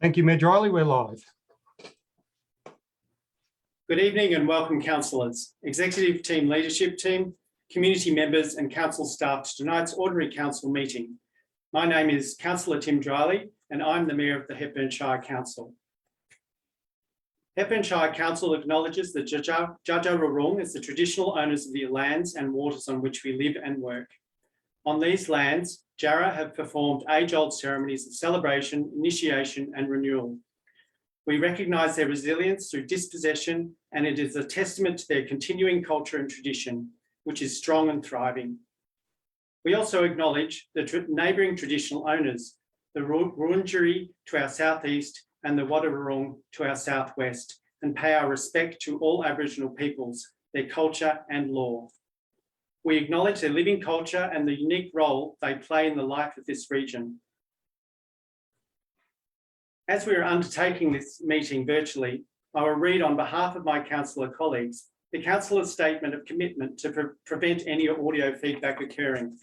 Thank you, Mayor Riley. We're live. Good evening and welcome, councillors, executive team, leadership team, community members and council staff to tonight's ordinary council meeting. My name is Councillor Tim Driley and I'm the Mayor of the Hepburn Shire Council. Hepburn Shire Council acknowledges the Dja Dja Wurrung as the traditional owners of the lands and waters on which we live and work. On these lands, Djarra have performed age-old ceremonies of celebration, initiation and renewal. We recognise their resilience through dispossession, and it is a testament to their continuing culture and tradition, which is strong and thriving. We also acknowledge the neighbouring traditional owners, the Wurundjeri to our southeast and the Wadawurrung to our southwest, and pay our respect to all Aboriginal peoples, their culture and law. We acknowledge their living culture and the unique role they play in the life of this region. As we are undertaking this meeting virtually, I will read on behalf of my councillor colleagues the councillor's statement of commitment to prevent any audio feedback occurring.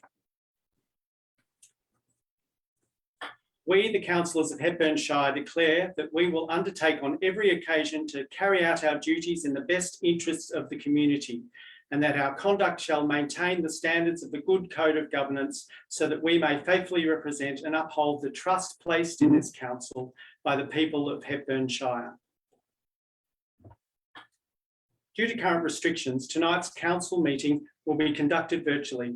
We, the councillors of Hepburn Shire, declare that we will undertake on every occasion to carry out our duties in the best interests of the community, and that our conduct shall maintain the standards of the good code of governance so that we may faithfully represent and uphold the trust placed in this council by the people of Hepburn Shire. Due to current restrictions, tonight's council meeting will be conducted virtually.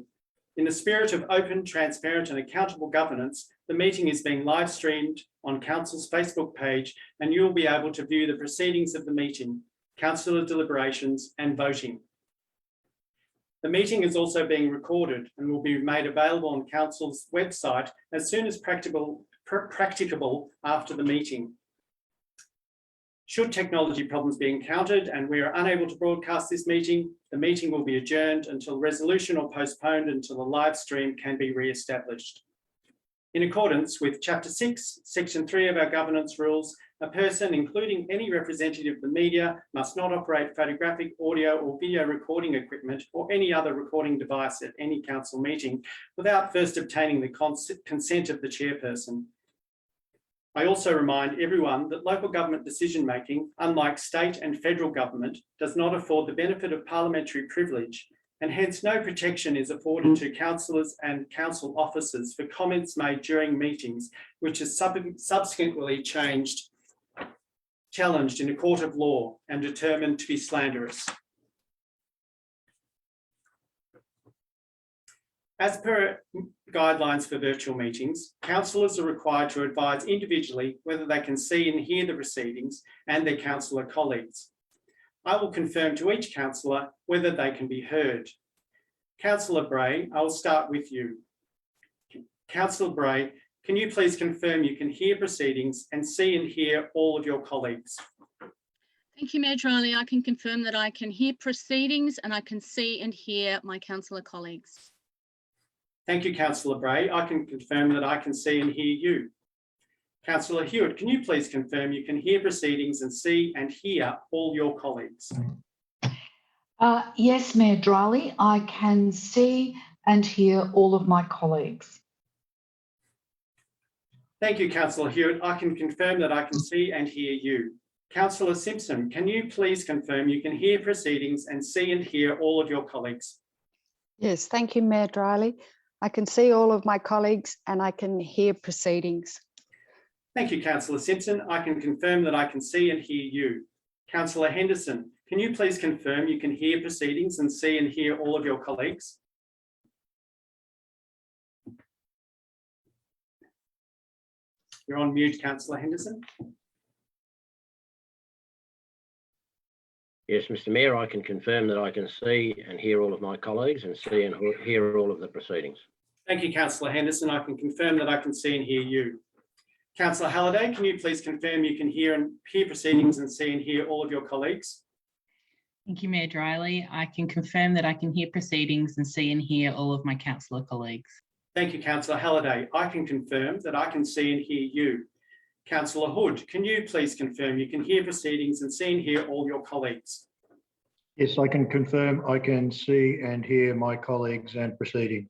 In the spirit of open, transparent and accountable governance, the meeting is being live streamed on council's Facebook page and you will be able to view the proceedings of the meeting, councillor deliberations and voting. The meeting is also being recorded and will be made available on council's website as soon as practicable after the meeting. Should technology problems be encountered and we are unable to broadcast this meeting, the meeting will be adjourned until resolution or postponed until the live stream can be re-established. In accordance with Chapter 6, Section 3 of our governance rules, a person, including any representative of the media, must not operate photographic, audio or video recording equipment or any other recording device at any council meeting without first obtaining the consent of the chairperson. I also remind everyone that local government decision-making, unlike state and federal government, does not afford the benefit of parliamentary privilege, and hence no protection is afforded to councillors and council officers for comments made during meetings, which is subsequently challenged in a court of law and determined to be slanderous. As per guidelines for virtual meetings, councillors are required to advise individually whether they can see and hear the proceedings and their councillor colleagues. I will confirm to each councillor whether they can be heard. Councillor Bray, I will start with you. Councillor Bray, can you please confirm you can hear proceedings and see and hear all of your colleagues? Thank you, Mayor Riley. I can confirm that I can hear proceedings and I can see and hear my councillor colleagues. Thank you, Councillor Bray. I can confirm that I can see and hear you. Councillor Hewitt, can you please confirm you can hear proceedings and see and hear all your colleagues? Yes, Mayor Riley, I can see and hear all of my colleagues. Thank you, Councillor Hewitt. I can confirm that I can see and hear you. Councillor Simpson, can you please confirm you can hear proceedings and see and hear all of your colleagues? Yes, thank you, Mayor Riley. I can see all of my colleagues and I can hear proceedings. Thank you, Councillor Simpson. I can confirm that I can see and hear you. Councillor Henderson, can you please confirm you can hear proceedings and see and hear all of your colleagues? You're on mute, Councillor Henderson. Yes, Mr. Mayor, I can confirm that I can see and hear all of my colleagues and see and hear all of the proceedings. Thank you, Councillor Henderson. I can confirm that I can see and hear you. Councillor Halliday, can you please confirm you can hear proceedings and see and hear all of your colleagues? Thank you, Mayor Riley. I can confirm that I can hear proceedings and see and hear all of my councillor colleagues. Thank you, Councillor Halliday. I can confirm that I can see and hear you. Councillor Hood, can you please confirm you can hear proceedings and see and hear all your colleagues? Yes, I can confirm I can see and hear my colleagues and proceedings.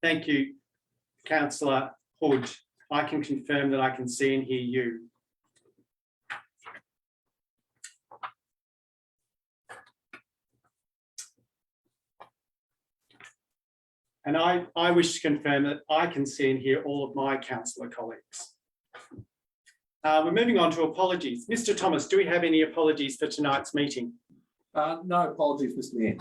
Thank you, Councillor Hood. I can confirm that I can see and hear you. And I wish to confirm that I can see and hear all of my councillor colleagues. We're moving on to apologies. Mr. Thomas, do we have any apologies for tonight's meeting? No apologies, Mr. Mayor.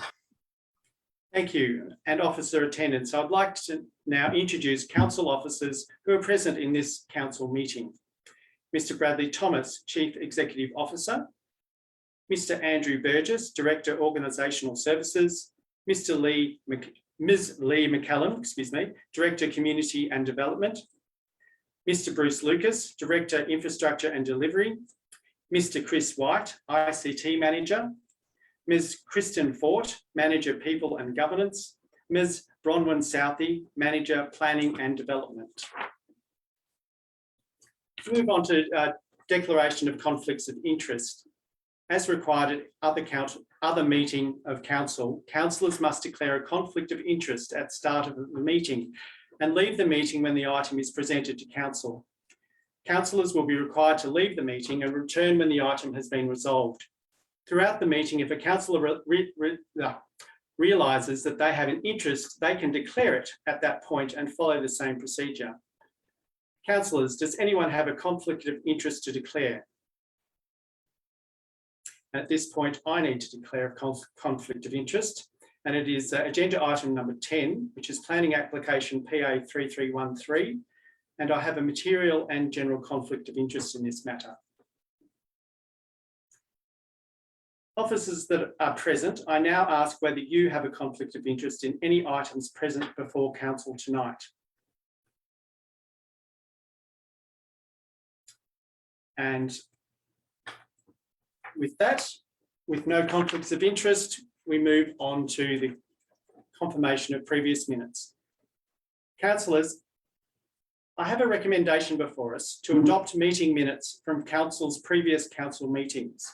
Thank you. And officer attendance. I'd like to now introduce council officers who are present in this council meeting. Mr. Bradley Thomas, Chief Executive Officer. Mr. Andrew Burgess, Director, Organisational Services. Ms. Lee McCallum, Director, Community and Development. Mr. Bruce Lucas, Director, Infrastructure and Delivery. Mr. Chris White, ICT Manager. Ms. Kristen Fort, Manager, People and Governance. Ms. Bronwyn Southey, Manager, Planning and Development. To move on to declaration of conflicts of interest. As required at other meeting of council, councillors must declare a conflict of interest at start of the meeting and leave the meeting when the item is presented to council. Councillors will be required to leave the meeting and return when the item has been resolved. Throughout the meeting, if a councillor realises that they have an interest, they can declare it at that point and follow the same procedure. Councillors, does anyone have a conflict of interest to declare? At this point, I need to declare a conflict of interest, and it is agenda item number 10, which is planning application PA 3313, and I have a material and general conflict of interest in this matter. Officers that are present, I now ask whether you have a conflict of interest in any items present before council tonight. And with that, with no conflicts of interest, we move on to the confirmation of previous minutes. Councillors, I have a recommendation before us to adopt meeting minutes from council's previous council meetings.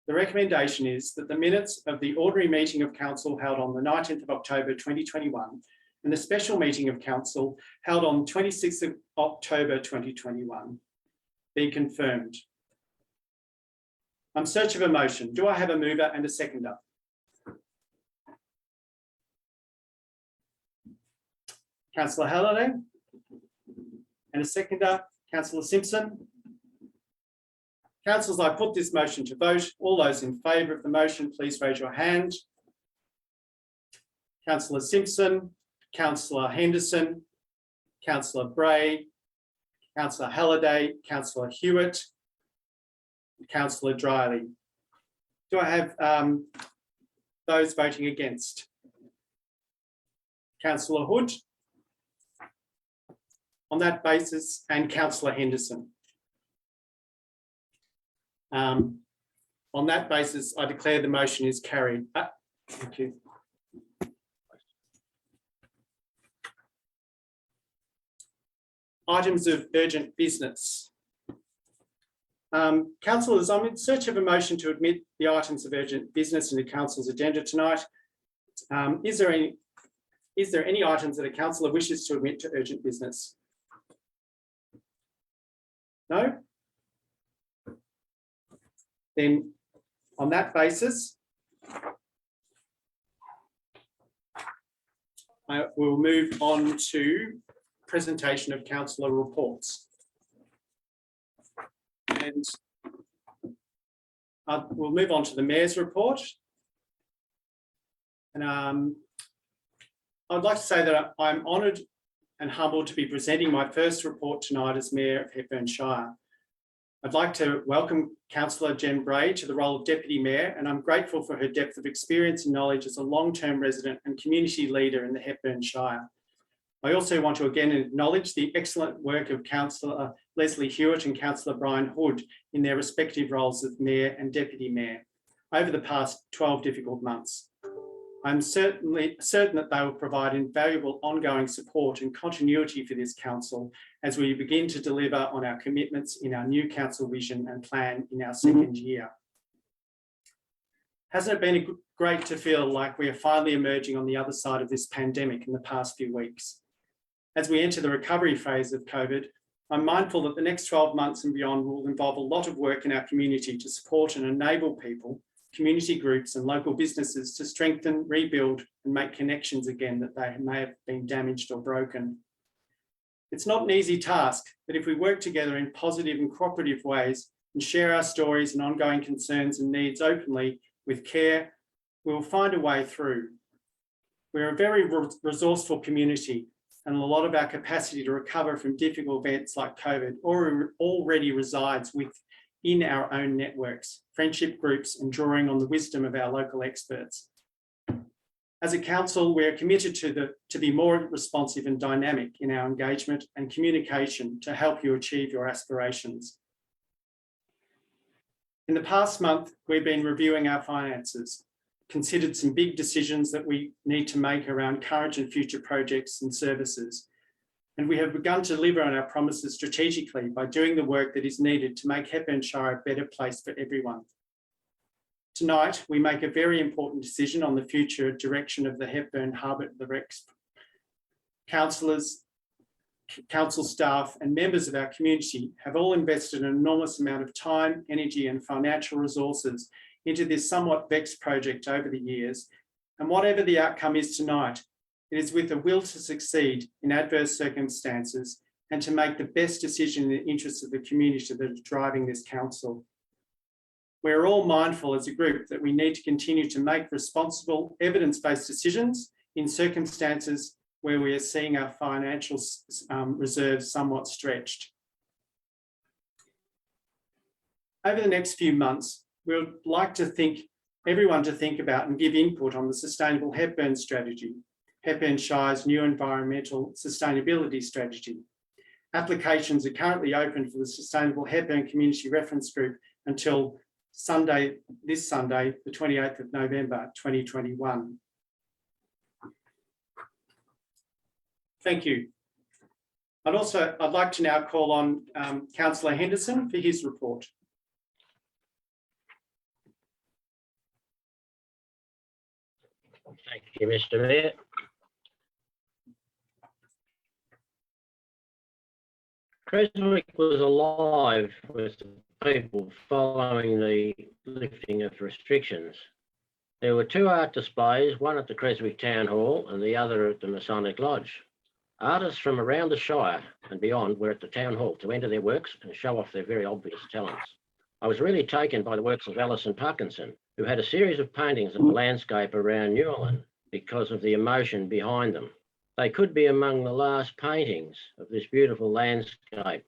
The recommendation is that the minutes of the ordinary meeting of council held on the 19th of October 2021 and the special meeting of council held on 26th of October 2021 be confirmed. I'm in search of a motion. Do I have a mover and a seconder? Councillor Halliday. And a seconder, Councillor Simpson. Councillors, I put this motion to vote. All those in favour of the motion, please raise your hand. Councillor Simpson, Councillor Henderson, Councillor Bray, Councillor Halliday, Councillor Hewitt, Councillor Drylie. Do I have those voting against? Councillor Hood. On that basis, and Councillor Henderson. On that basis, I declare the motion is carried. Thank you. Items of urgent business. Councillors, I'm in search of a motion to admit the items of urgent business into council's agenda tonight. Is there any items that a councillor wishes to admit to urgent business? No? Then on that basis, I will move on to presentation of councillor reports. And we'll move on to the Mayor's report. And I'd like to say that I'm honoured and humbled to be presenting my first report tonight as Mayor of Hepburn Shire. I'd like to welcome Councillor Jen Bray to the role of Deputy Mayor, and I'm grateful for her depth of experience and knowledge as a long-term resident and community leader in the Hepburn Shire. I also want to again acknowledge the excellent work of Councillor Leslie Hewitt and Councillor Brian Hood in their respective roles as Mayor and Deputy Mayor over the past 12 difficult months. I'm certain that they will provide invaluable ongoing support and continuity for this council as we begin to deliver on our commitments in our new council vision and plan in our second year. Hasn't it been great to feel like we are finally emerging on the other side of this pandemic in the past few weeks? As we enter the recovery phase of COVID, I'm mindful that the next 12 months and beyond will involve a lot of work in our community to support and enable people community groups and local businesses to strengthen, rebuild and make connections again that they may have been damaged or broken. It's not an easy task, but if we work together in positive and cooperative ways and share our stories and ongoing concerns and needs openly with care, we'll find a way through. We're a very resourceful community, and a lot of our capacity to recover from difficult events like COVID already resides within our own networks, friendship groups, and drawing on the wisdom of our local experts. As a council, we are committed to be more responsive and dynamic in our engagement and communication to help you achieve your aspirations. In the past month, we've been reviewing our finances, considered some big decisions that we need to make around current and future projects and services. And we have begun to deliver on our promises strategically by doing the work that is needed to make Hepburn Shire a better place for everyone. Tonight, we make a very important decision on the future direction of the Hepburn Hub at the Rex. Councillors, council staff and members of our community have all invested an enormous amount of time, energy and financial resources into this somewhat vexed project over the years. And whatever the outcome is tonight, it is with a will to succeed in adverse circumstances and to make the best decision in the interests of the community that is driving this council. We're all mindful as a group that we need to continue to make responsible, evidence-based decisions in circumstances where we are seeing our financial reserves somewhat stretched. Over the next few months, we would like everyone to think about and give input on the Sustainable Hepburn Strategy, Hepburn Shire's new environmental sustainability strategy. Applications are currently open for the Sustainable Hepburn Community Reference Group until this Sunday, the 28th of November, 2021. Thank you. I'd like to now call on Councillor Henderson for his report. Thank you, Mr. Mayor. Creswick was alive with people following the lifting of restrictions. There were two art displays, one at the Creswick Town Hall and the other at the Masonic Lodge. Artists from around the Shire and beyond were at the Town Hall to enter their works and show off their very obvious talents. I was really taken by the works of Alison Parkinson, who had a series of paintings of the landscape around Newlyn because of the emotion behind them. They could be among the last paintings of this beautiful landscape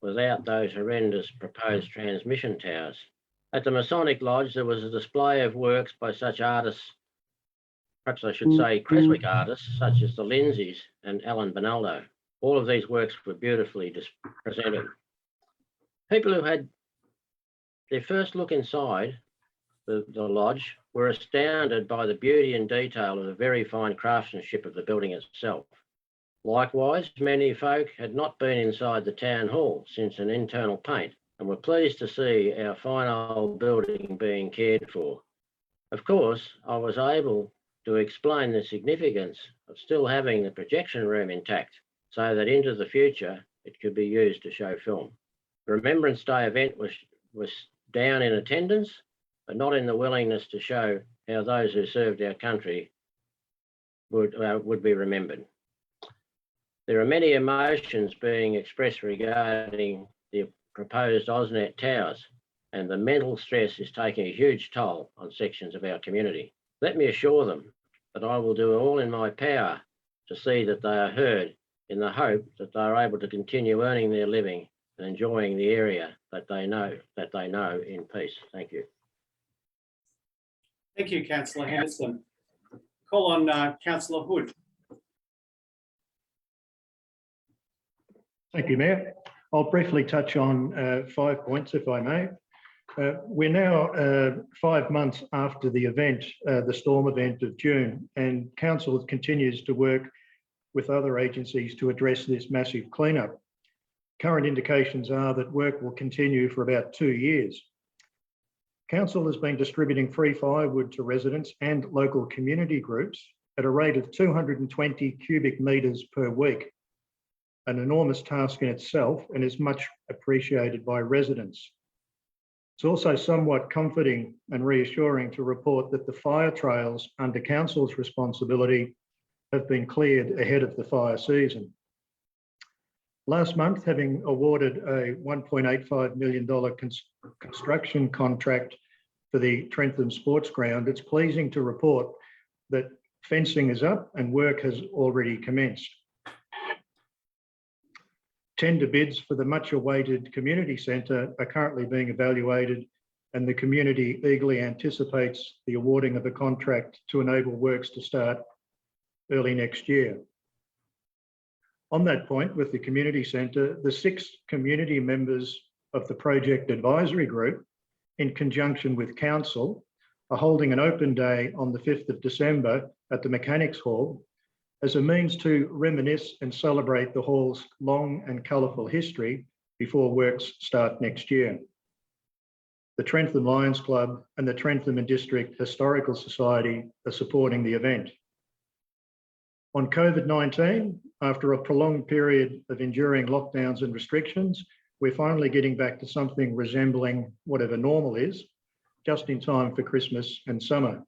without those horrendous proposed transmission towers. At the Masonic Lodge, there was a display of works by such artists, perhaps I should say Creswick artists, such as the Lindsays and Alan Bonaldo. All of these works were beautifully presented. People who had their first look inside the lodge were astounded by the beauty and detail of the very fine craftsmanship of the building itself. Likewise, many folk had not been inside the town hall since an internal paint and were pleased to see our fine old building being cared for. Of course, I was able to explain the significance of still having the projection room intact so that into the future it could be used to show film. The Remembrance Day event was down in attendance, but not in the willingness to show how those who served our country would be remembered. There are many emotions being expressed regarding the proposed AusNet towers, and the mental stress is taking a huge toll on sections of our community. Let me assure them that I will do all in my power to see that they are heard, in the hope that they are able to continue earning their living and enjoying the area that they know in peace. Thank you. Thank you, Councillor Henderson. Call on Councillor Hood. Thank you, Mayor. I'll briefly touch on 5 points, if I may. We're now 5 months after the event, the storm event of June, and Council continues to work with other agencies to address this massive cleanup. Current indications are that work will continue for about 2 years. Council has been distributing free firewood to residents and local community groups at a rate of 220 cubic metres per week, an enormous task in itself and is much appreciated by residents. It's also somewhat comforting and reassuring to report that the fire trails under council's responsibility have been cleared ahead of the fire season. Last month, having awarded a $1.85 million construction contract for the Trentham Sports Ground, it's pleasing to report that fencing is up and work has already commenced. Tender bids for the much awaited community centre are currently being evaluated, and the community eagerly anticipates the awarding of a contract to enable works to start early next year. On that point, with the community centre, the 6 community members of the project advisory group, in conjunction with council, are holding an open day on the 5th of December at the Mechanics Hall as a means to reminisce and celebrate the hall's long and colourful history before works start next year. The Trentham Lions Club and the Trentham and District Historical Society are supporting the event. On COVID-19, after a prolonged period of enduring lockdowns and restrictions, we're finally getting back to something resembling whatever normal is, just in time for Christmas and summer.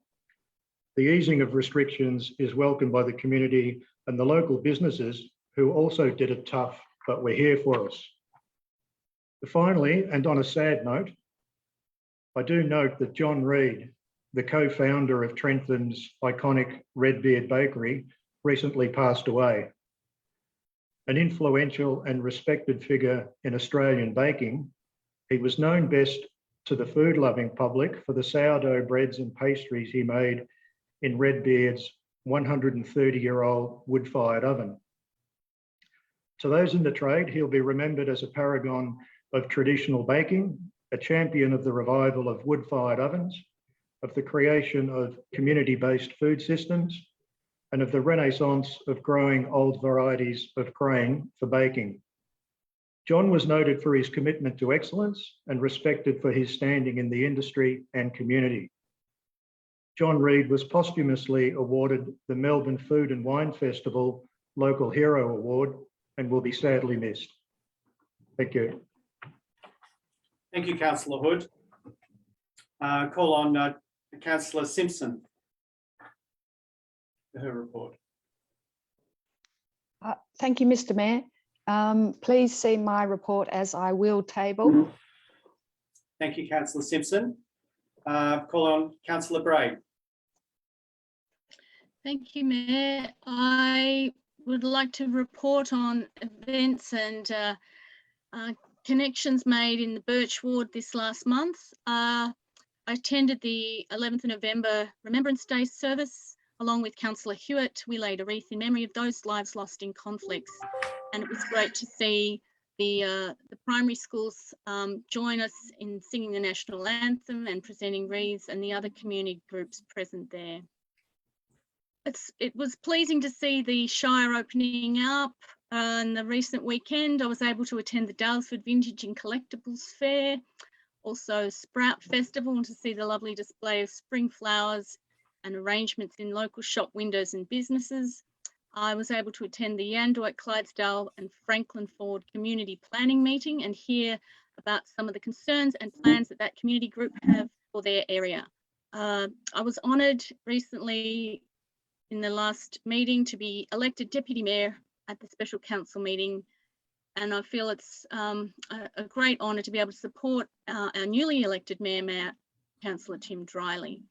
The easing of restrictions is welcomed by the community and the local businesses who also did it tough, but were here for us. Finally, and on a sad note, I do note that John Reid, the co-founder of Trentham's iconic Redbeard Bakery, recently passed away. An influential and respected figure in Australian baking, he was known best to the food-loving public for the sourdough breads and pastries he made in Redbeard's 130-year-old wood-fired oven. To those in the trade, he'll be remembered as a paragon of traditional baking, a champion of the revival of wood-fired ovens, of the creation of community-based food systems, and of the renaissance of growing old varieties of grain for baking. John was noted for his commitment to excellence and respected for his standing in the industry and community. John Reid was posthumously awarded the Melbourne Food and Wine Festival Local Hero Award and will be sadly missed. Thank you. Thank you, Councillor Hood. Call on Councillor Simpson for her report. Thank you, Mr. Mayor. Please see my report as I will table. Thank you, Councillor Simpson. Call on Councillor Bray. Thank you, Mayor. I would like to report on events and connections made in the Birch Ward this last month. I attended the 11th of November Remembrance Day service along with Councillor Hewitt. We laid a wreath in memory of those lives lost in conflicts, and it was great to see the primary schools join us in singing the national anthem and presenting wreaths, and the other community groups present there. It was pleasing to see the Shire opening up. On the recent weekend, I was able to attend the Dalesford Vintage and Collectibles Fair, also Sprout Festival, and to see the lovely display of spring flowers and arrangements in local shop windows and businesses. I was able to attend the Yandoit, Clydesdale and Franklin Ford Community Planning Meeting and hear about some of the concerns and plans that community group have for their area. I was honoured recently in the last meeting to be elected Deputy Mayor at the Special Council meeting, and I feel it's a great honour to be able to support our newly elected Mayor, Councillor Tim Dryley.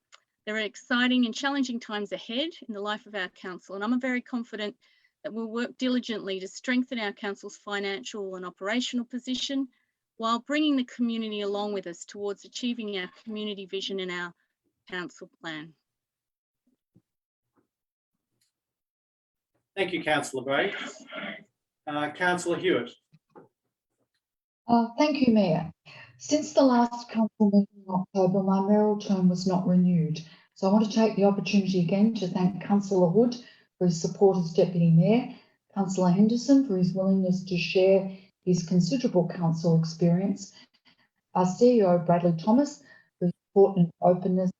There are exciting and challenging times ahead in the life of our council, and I'm very confident that we'll work diligently to strengthen our council's financial and operational position while bringing the community along with us towards achieving our community vision and our council plan. Thank you, Councillor Bray. Councillor Hewitt. Thank you, Mayor. Since the last council meeting in October, my mayoral term was not renewed. So I want to take the opportunity again to thank Councillor Hood for his support as Deputy Mayor, Councillor Henderson for his willingness to share his considerable council experience, our CEO Bradley Thomas for his support and openness,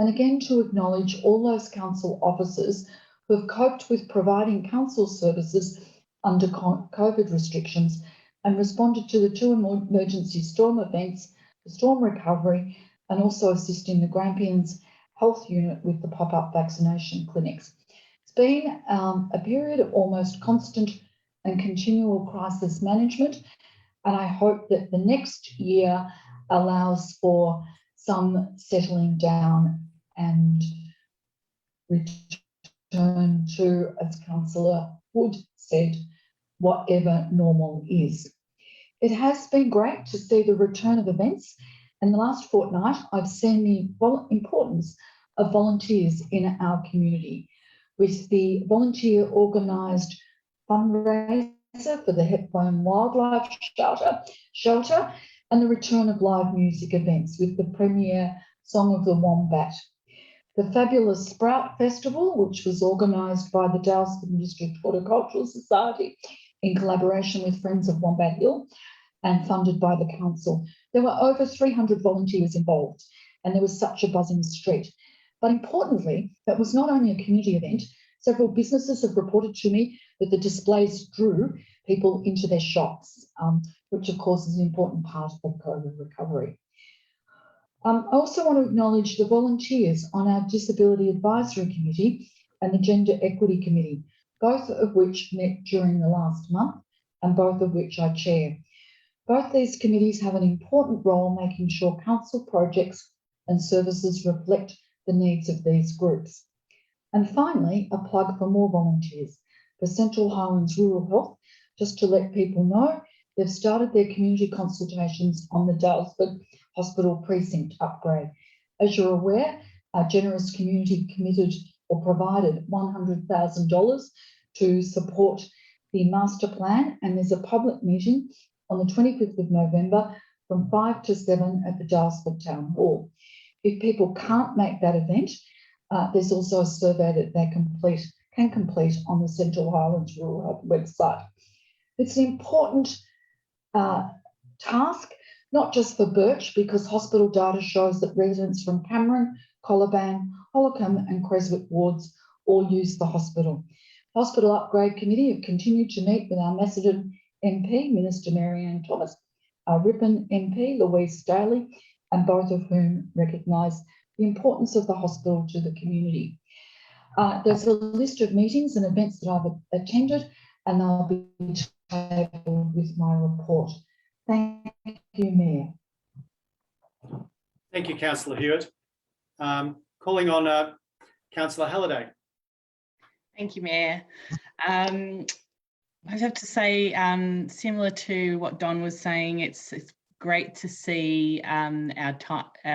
and again to acknowledge all those council officers who have coped with providing council services under COVID restrictions and responded to the 2 emergency storm events the storm recovery, and also assisting the Grampians Health Unit with the pop-up vaccination clinics. It's been a period of almost constant and continual crisis management, and I hope that the next year allows for some settling down and return to, as Councillor Wood said, whatever normal is. It has been great to see the return of events. In the last fortnight, I've seen the importance of volunteers in our community, with the volunteer organised fundraiser for the Hepburn Wildlife Shelter and the return of live music events with the premiere Song of the Wombat. The fabulous Sprout Festival, which was organised by the Daylesford District Horticultural Society in collaboration with Friends of Wombat Hill and funded by the council. There were over 300 volunteers involved, and there was such a buzz in the street. But importantly, it was not only a community event. Several businesses have reported to me that the displays drew people into their shops, which of course is an important part of COVID recovery. I also want to acknowledge the volunteers on our Disability Advisory Committee and the Gender Equity Committee, both of which met during the last month and both of which I chair. Both these committees have an important role making sure council projects and services reflect the needs of these groups. And finally, a plug for more volunteers. For Central Highlands Rural Health, just to let people know, they've started their community consultations on the Daylesford Hospital Precinct upgrade. As you're aware, our generous community committed or provided $100,000 to support the master plan, and there's a public meeting on the 25th of November from 5 to 7 at the Daylesford Town Hall. If people can't make that event, there's also a survey that they can complete on the Central Highlands Rural Health website. It's an important task, not just for Birch, because hospital data shows that residents from Cameron, Colaban, Holcombe and Creswick wards all use the hospital. Hospital Upgrade Committee have continued to meet with our Macedon MP, Minister Marianne Thomas, our Ripon MP, Louise Staley, and both of whom recognise the importance of the hospital to the community. There's a list of meetings and events that I've attended, and they'll be tabled with my report. Thank you, Mayor. Thank you, Councillor Hewitt. Calling on Councillor Halliday. Thank you, Mayor. I have to say, similar to what Don was saying, it's great to see our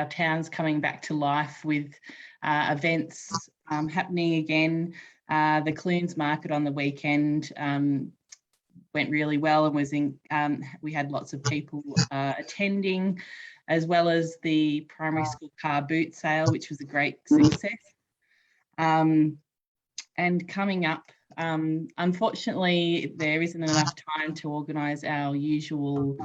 towns coming back to life with events happening again. The Clunes Market on the weekend went really well and was we had lots of people attending, as well as the primary school car boot sale, which was a great success. And coming up, unfortunately, there isn't enough time to organise our usual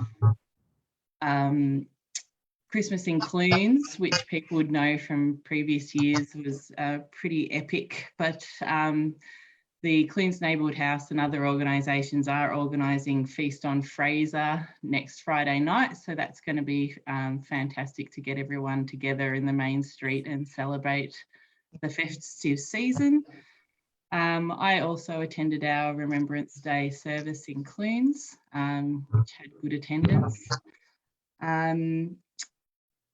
Christmas in Clunes, which people would know from previous years was pretty epic. But the Clunes Neighbourhood House and other organisations are organising Feast on Fraser next Friday night. So that's going to be fantastic to get everyone together in the main street and celebrate the festive season. I also attended our Remembrance Day service in Clunes, which had good attendance.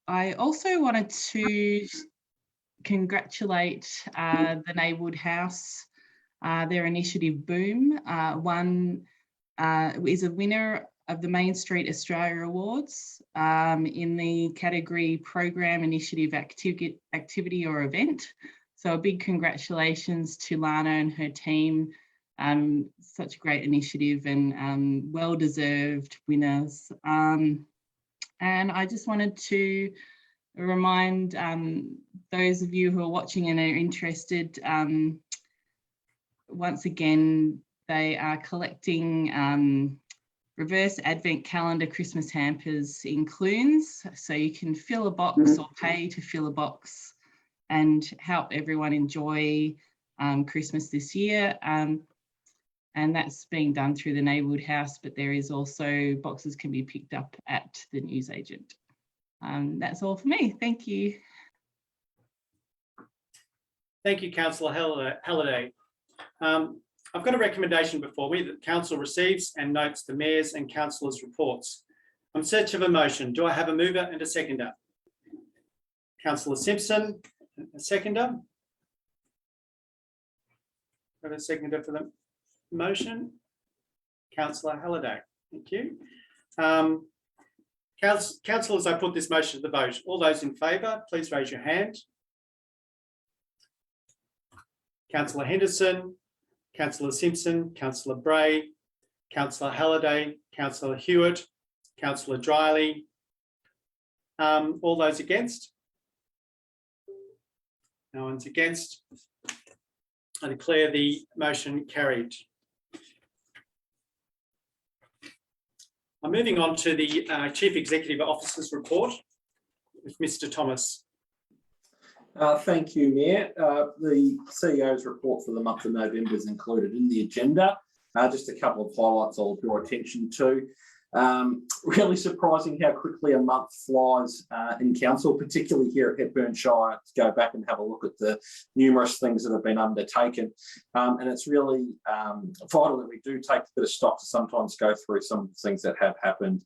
I also wanted to congratulate the Neighbourhood House, their initiative Boom. One is a winner of the Main Street Australia Awards in the category Program, Initiative, Activity or Event. So a big congratulations to Lana and her team. Such a great initiative and well-deserved winners. And I just wanted to remind those of you who are watching and are interested, once again, they are collecting reverse advent calendar Christmas hampers in Clunes. So you can fill a box or pay to fill a box and help everyone enjoy Christmas this year. And that's being done through the Neighbourhood House, but there is also boxes can be picked up at the newsagent. That's all for me. Thank you. Thank you, Councillor Halliday. I've got a recommendation before me that council receives and notes the mayor's and councillors' reports. I'm in search of a motion. Do I have a mover and a seconder? Councillor Simpson, a seconder. Got a seconder for the motion? Councillor Halliday, thank you. Councillors, I put this motion to the vote. All those in favour, please raise your hand. Councillor Henderson, Councillor Simpson, Councillor Bray, Councillor Halliday, Councillor Hewitt, Councillor Dryly. All those against? No one's against. I declare the motion carried. I'm moving on to the Chief Executive Officer's report with Mr. Thomas. Thank you, Mayor. The CEO's report for the month of November is included in the agenda. Just a couple of highlights I'll draw attention to. Really surprising how quickly a month flies in council, particularly here at Hepburn Shire, to go back and have a look at the numerous things that have been undertaken. And it's really vital that we do take a bit of stock to sometimes go through some of the things that have happened.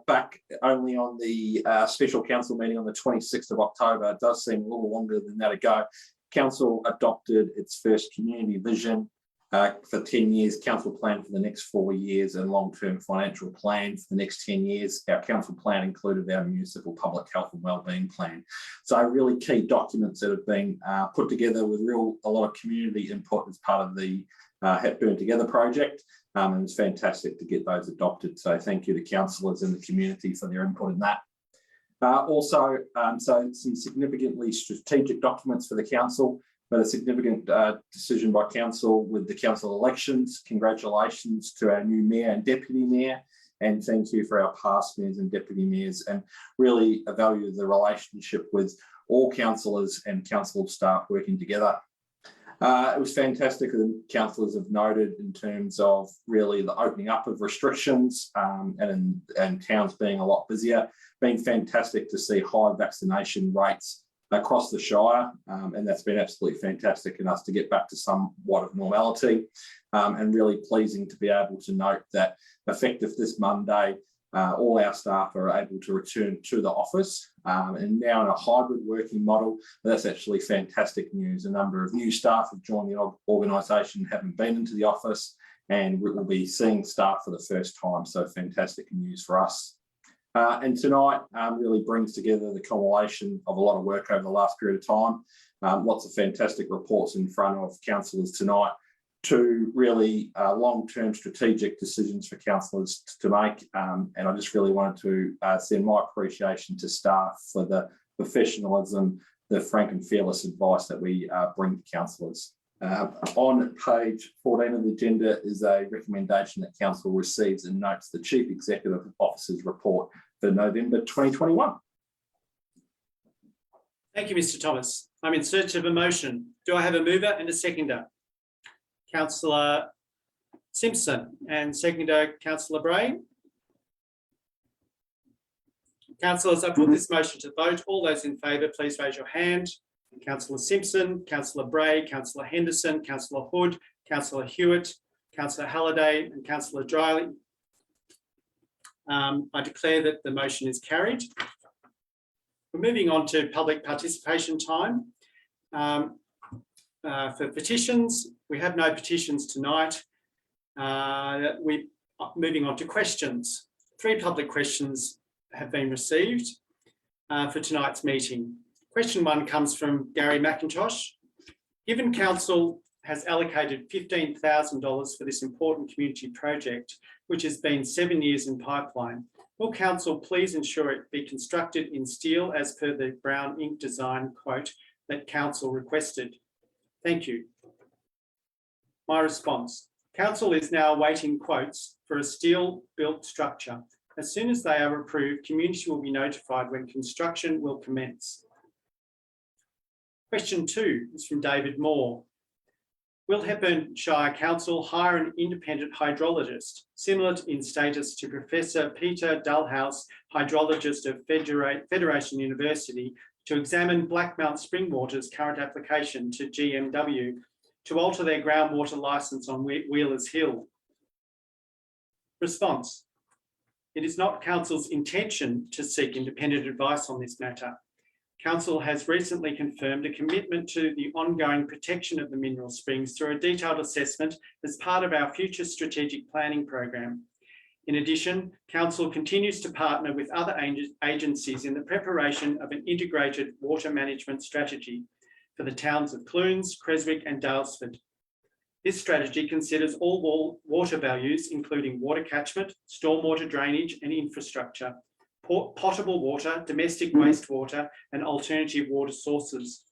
Back only on the special council meeting on the 26th of October, it does seem a little longer than that ago, council adopted its first community vision for 10 years, council plan for the next 4 years, and long-term financial plan for the next 10 years. Our council plan included our municipal public health and wellbeing plan. So really key documents that have been put together with a lot of community input as part of the Hepburn Together project. And it's fantastic to get those adopted. So thank you to councillors and the community for their input in that. So some significantly strategic documents for the council, but a significant decision by council with the council elections. Congratulations to our new mayor and deputy mayor, and thank you for our past mayors and deputy mayors, and really value the relationship with all councillors and council staff working together. It was fantastic, and councillors have noted in terms of really the opening up of restrictions and towns being a lot busier. Been fantastic to see high vaccination rates across the Shire, and that's been absolutely fantastic in us to get back to somewhat of normality, and really pleasing to be able to note that effective this Monday, all our staff are able to return to the office, and now in a hybrid working model. That's actually fantastic news. A number of new staff have joined the organisation, haven't been into the office, and we will be seeing staff for the first time. So fantastic news for us. And tonight really brings together the culmination of a lot of work over the last period of time. Lots of fantastic reports in front of councillors tonight, to really long-term strategic decisions for councillors to make. And I just really wanted to send my appreciation to staff for the professionalism, the frank and fearless advice that we bring to councillors. On page 14 of the agenda is a recommendation that council receives and notes the Chief Executive Officer's report for November 2021. Thank you, Mr. Thomas. I'm in search of a motion. Do I have a mover and a seconder? Councillor Simpson, and seconder Councillor Bray. Councillors, I put this motion to vote. All those in favour, please raise your hand. Councillor Simpson, Councillor Bray, Councillor Henderson, Councillor Hood, Councillor Hewitt, Councillor Halliday, and Councillor Dryly. I declare that the motion is carried. We're moving on to public participation time. For petitions, we have no petitions tonight. We're moving on to questions. 3 public questions have been received for tonight's meeting. Question 1 comes from Gary McIntosh. Given council has allocated $15,000 for this important community project, which has been 7 years in pipeline, will council please ensure it be constructed in steel as per the brown ink design quote that council requested? Thank you. My response: council is now awaiting quotes for a steel-built structure. As soon as they are approved, community will be notified when construction will commence. Question 2 is from David Moore. Will Hepburn Shire Council hire an independent hydrologist, similar in status to Professor Peter Dullhouse, hydrologist of Federation University, to examine Blackmount Springwater's current application to GMW to alter their groundwater licence on Wheelers Hill? Response. It is not Council's intention to seek independent advice on this matter. Council has recently confirmed a commitment to the ongoing protection of the mineral springs through a detailed assessment as part of our future strategic planning program. In addition, Council continues to partner with other agencies in the preparation of an integrated water management strategy for the towns of Clunes, Creswick and Daylesford. This strategy considers all water values, including water catchment, stormwater drainage and infrastructure, potable water, domestic wastewater and alternative water sources.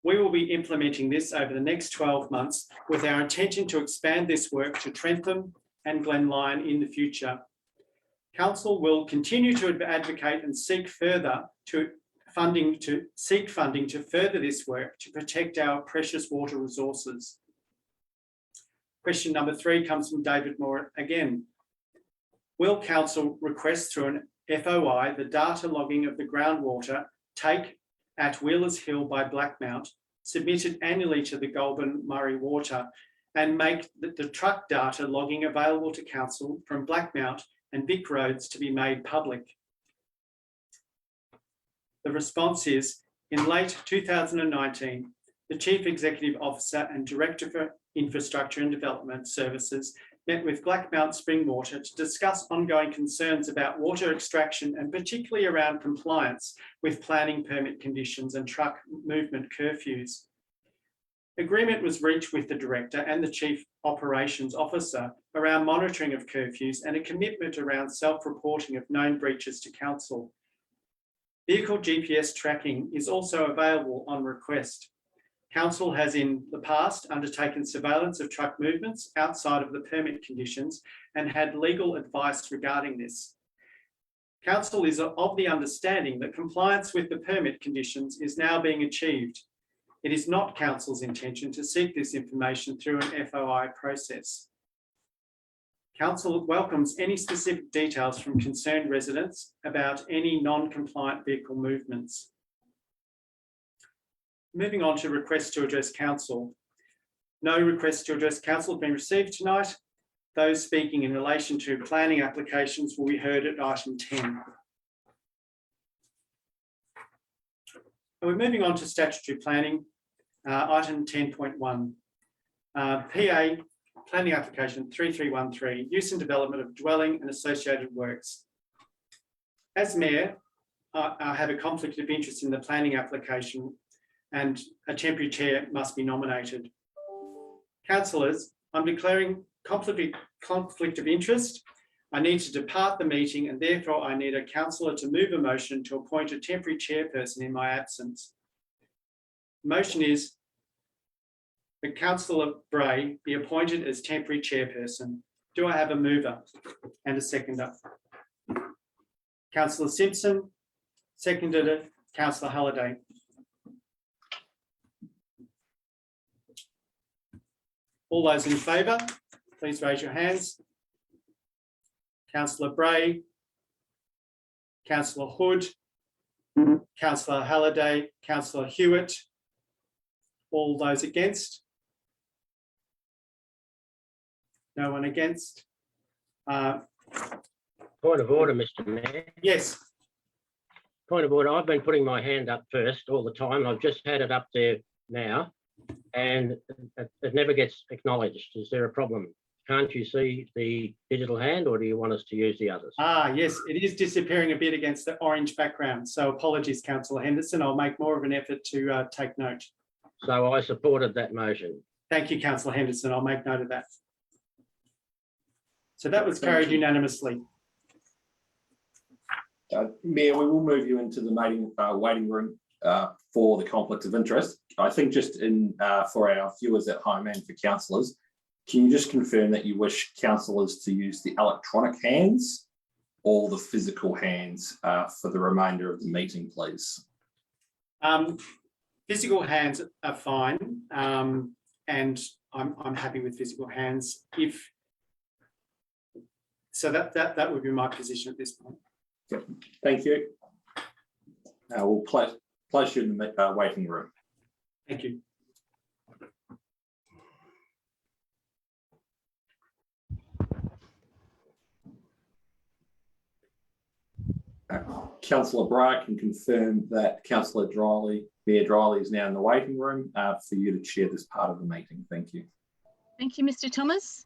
We will be implementing this over the next 12 months with our intention to expand this work to Trentham and Glen Lyon in the future. Council will continue to advocate and seek funding to further this work to protect our precious water resources. Question number 3 comes from David Moore again. Will Council request through an FOI the data logging of the groundwater take at Wheelers Hill by Blackmount, submitted annually to the Goulburn Murray Water, and make the truck data logging available to Council from Blackmount and Vic Roads to be made public? The response is, in late 2019, the Chief Executive Officer and Director for Infrastructure and Development Services met with Blackmount Springwater to discuss ongoing concerns about water extraction and particularly around compliance with planning permit conditions and truck movement curfews. Agreement was reached with the Director and the Chief Operations Officer around monitoring of curfews and a commitment around self-reporting of known breaches to Council. Vehicle GPS tracking is also available on request. Council has in the past undertaken surveillance of truck movements outside of the permit conditions and had legal advice regarding this. Council is of the understanding that compliance with the permit conditions is now being achieved. It is not Council's intention to seek this information through an FOI process. Council welcomes any specific details from concerned residents about any non-compliant vehicle movements. Moving on to requests to address Council. No requests to address Council have been received tonight. Those speaking in relation to planning applications will be heard at item 10. And we're moving on to statutory planning, item 10.1. PA, planning application 3313, use and development of dwelling and associated works. As Mayor, I have a conflict of interest in the planning application and a temporary chair must be nominated. Councillors, I'm declaring conflict of interest. I need to depart the meeting and therefore I need a councillor to move a motion to appoint a temporary chairperson in my absence. The motion is that Councillor Bray be appointed as temporary chairperson. Do I have a mover and a seconder? Councillor Simpson, seconded it, Councillor Halliday. All those in favour, please raise your hands. Councillor Bray, Councillor Hood, Councillor Halliday, Councillor Hewitt. All those against? No one against? Point of order, Mr. Mayor. Yes. Point of order. I've been putting my hand up first all the time. I've just had it up there now and it never gets acknowledged. Is there a problem? Can't you see the digital hand or do you want us to use the others? Yes, it is disappearing a bit against the orange background. So apologies, Councillor Henderson. I'll make more of an effort to take note. So I supported that motion. Thank you, Councillor Henderson. I'll make note of that. So that was carried unanimously. Mayor, we will move you into the waiting room for the conflict of interest. I think just for our viewers at home and for councillors, can you just confirm that you wish councillors to use the electronic hands or the physical hands for the remainder of the meeting, please? Physical hands are fine. and I'm happy with physical hands. So that would be my position at this point. Thank you. We'll place you in the waiting room. Thank you. Councillor Bryant can confirm that Councillor Mayor Dryley is now in the waiting room for you to chair this part of the meeting. Thank you. Thank you, Mr. Thomas.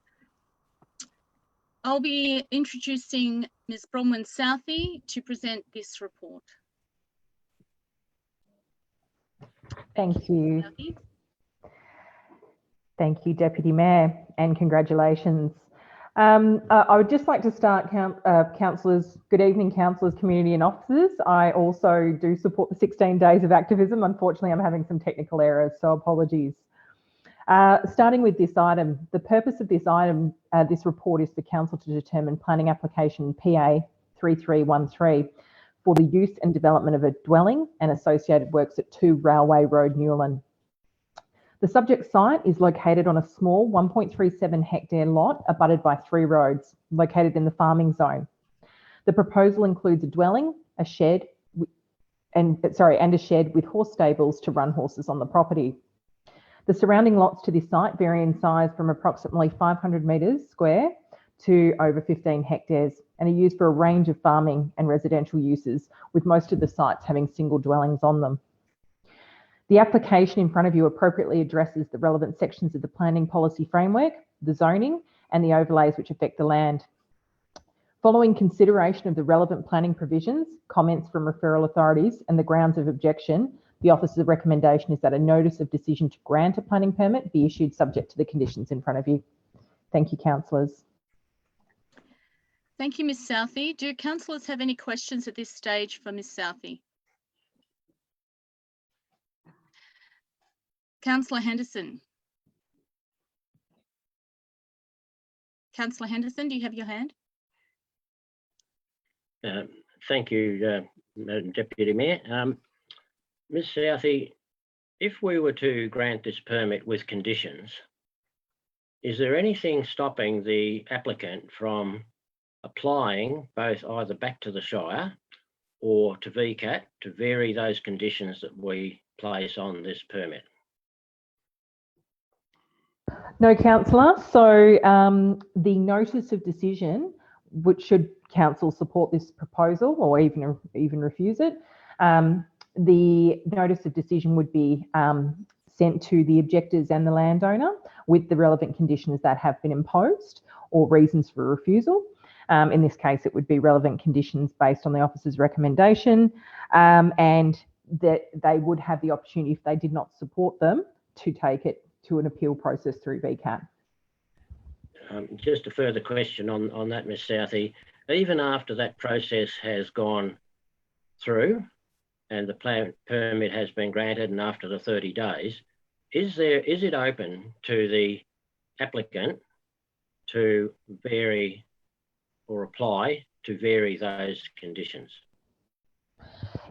I'll be introducing Ms. Bronwyn Southey to present this report. Thank you. Southey. Thank you, Deputy Mayor, and congratulations. I would just like to start, councillors, good evening, councillors, community and officers. I also do support the 16 days of activism. Unfortunately, I'm having some technical errors, so apologies. Starting with this item, the purpose of this item, this report, is for council to determine planning application PA 3313 for the use and development of a dwelling and associated works at 2 Railway Road, Newland. The subject site is located on a small 1.37 hectare lot abutted by 3 roads located in the farming zone. The proposal includes a dwelling, a shed, and a shed with horse stables to run horses on the property. The surrounding lots to this site vary in size from approximately 500 metres square to over 15 hectares and are used for a range of farming and residential uses, with most of the sites having single dwellings on them. The application in front of you appropriately addresses the relevant sections of the planning policy framework, the zoning, and the overlays which affect the land. Following consideration of the relevant planning provisions, comments from referral authorities, and the grounds of objection, the Office's recommendation is that a notice of decision to grant a planning permit be issued subject to the conditions in front of you. Thank you, councillors. Thank you, Ms. Southey. Do councillors have any questions at this stage for Ms. Southey? Councillor Henderson. Councillor Henderson, do you have your hand? Thank you, Deputy Mayor. Ms. Southey, if we were to grant this permit with conditions, is there anything stopping the applicant from applying both either back to the Shire or to VCAT to vary those conditions that we place on this permit? No, councillor. So the notice of decision, which should council support this proposal or even refuse it, the notice of decision would be sent to the objectors and the landowner with the relevant conditions that have been imposed or reasons for refusal. In this case, it would be relevant conditions based on the officer's recommendation, and that they would have the opportunity, if they did not support them, to take it to an appeal process through VCAT. Just a further question on that, Ms. Southey. Even after that process has gone through and the plan permit has been granted, and after the 30 days, is it open to the applicant to vary or apply to vary those conditions?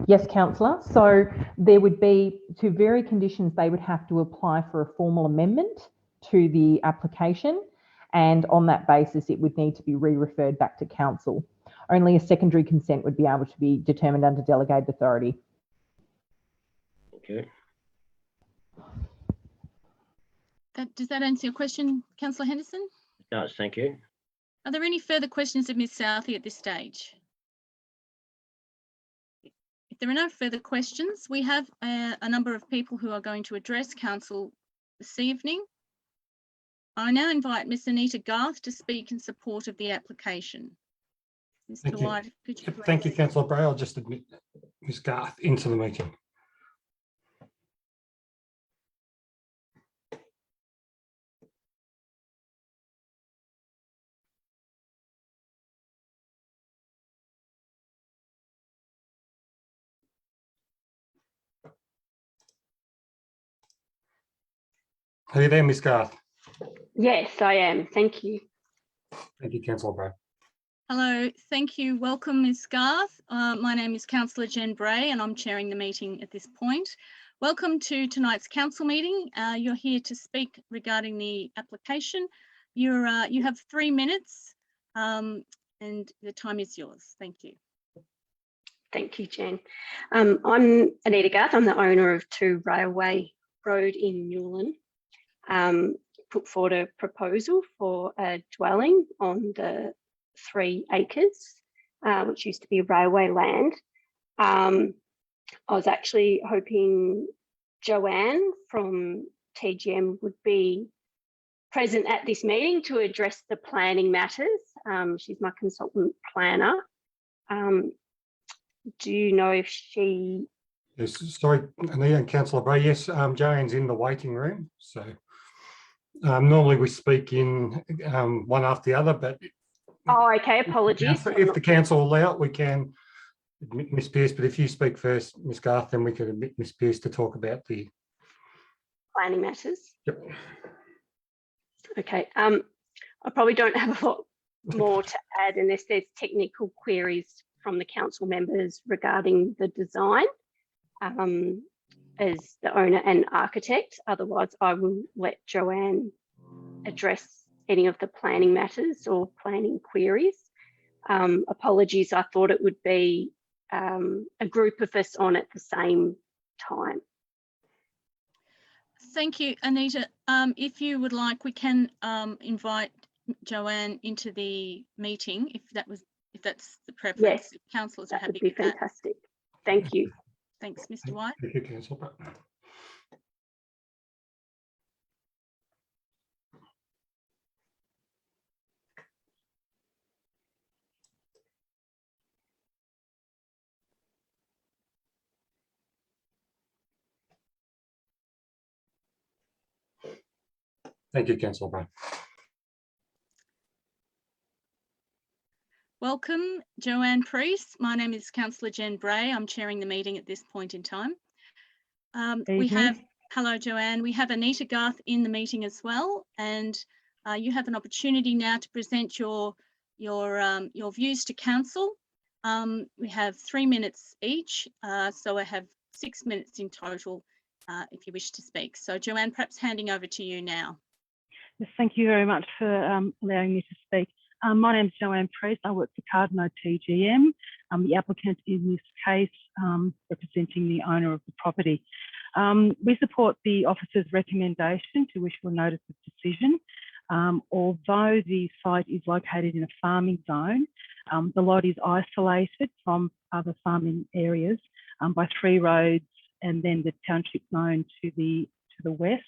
Yes, councillor. So there would be, to vary conditions, they would have to apply for a formal amendment to the application, and on that basis it would need to be re-referred back to council. Only a secondary consent would be able to be determined under delegated authority. Okay. Does that answer your question, Councillor Henderson? It does, thank you. Are there any further questions of Ms. Southey at this stage? If there are no further questions, we have a number of people who are going to address council this evening. I now invite Ms. Anita Garth to speak in support of the application. Mr. White, could you please? Thank you, Councillor Bray. I'll just admit Ms. Garth into the meeting. Are you there, Ms. Garth? Yes, I am. Thank you. Thank you, Councillor Bray. Hello, thank you. Welcome, Ms. Garth. My name is Councillor Jen Bray and I'm chairing the meeting at this point. Welcome to tonight's council meeting. You're here to speak regarding the application. You have 3 minutes and the time is yours. Thank you. Thank you, Jen. I'm Anita Garth. I'm the owner of 2 Railway Road in Newland. Put forward a proposal for a dwelling on the 3 acres, which used to be railway land. I was actually hoping Joanne from TGM would be present at this meeting to address the planning matters. She's my consultant planner. Do you know if she... Yes, sorry, Anita and Councillor Bray. Yes, Joanne's in the waiting room. So normally we speak in one after the other, but... Oh, okay, apologies. If the council allow it, we can admit Ms Pearce, but if you speak first, Ms Garth, then we can admit Ms Pearce to talk about the... planning matters. Yep. Okay, I probably don't have a lot more to add unless there's technical queries from the council members regarding the design as the owner and architect. Otherwise, I will let Joanne address any of the planning matters or planning queries. Apologies, I thought it would be a group of us on at the same time. Thank you, Anita. If you would like, we can invite Joanne into the meeting if that's the preference. Yes, if councillors are that happy would be with that. fantastic. Thank you. Thanks, Mr. White. Thank you, Councillor. Thank you, Councillor Bray. Welcome, Joanne Priest. My name is Councillor Jen Bray. I'm chairing the meeting at this point in time. Hello, Joanne. We have Anita Garth in the meeting as well, and you have an opportunity now to present your views to council. We have 3 minutes each, so I have 6 minutes in total if you wish to speak. So, Joanne, perhaps handing over to you now. Yes, thank you very much for allowing me to speak. My name is Joanne Priest. I work for Cardno TGM. The applicant in this case representing the owner of the property. We support the officer's recommendation to issue a notice of decision. Although the site is located in a farming zone, the lot is isolated from other farming areas by 3 roads and then the township zone to the west.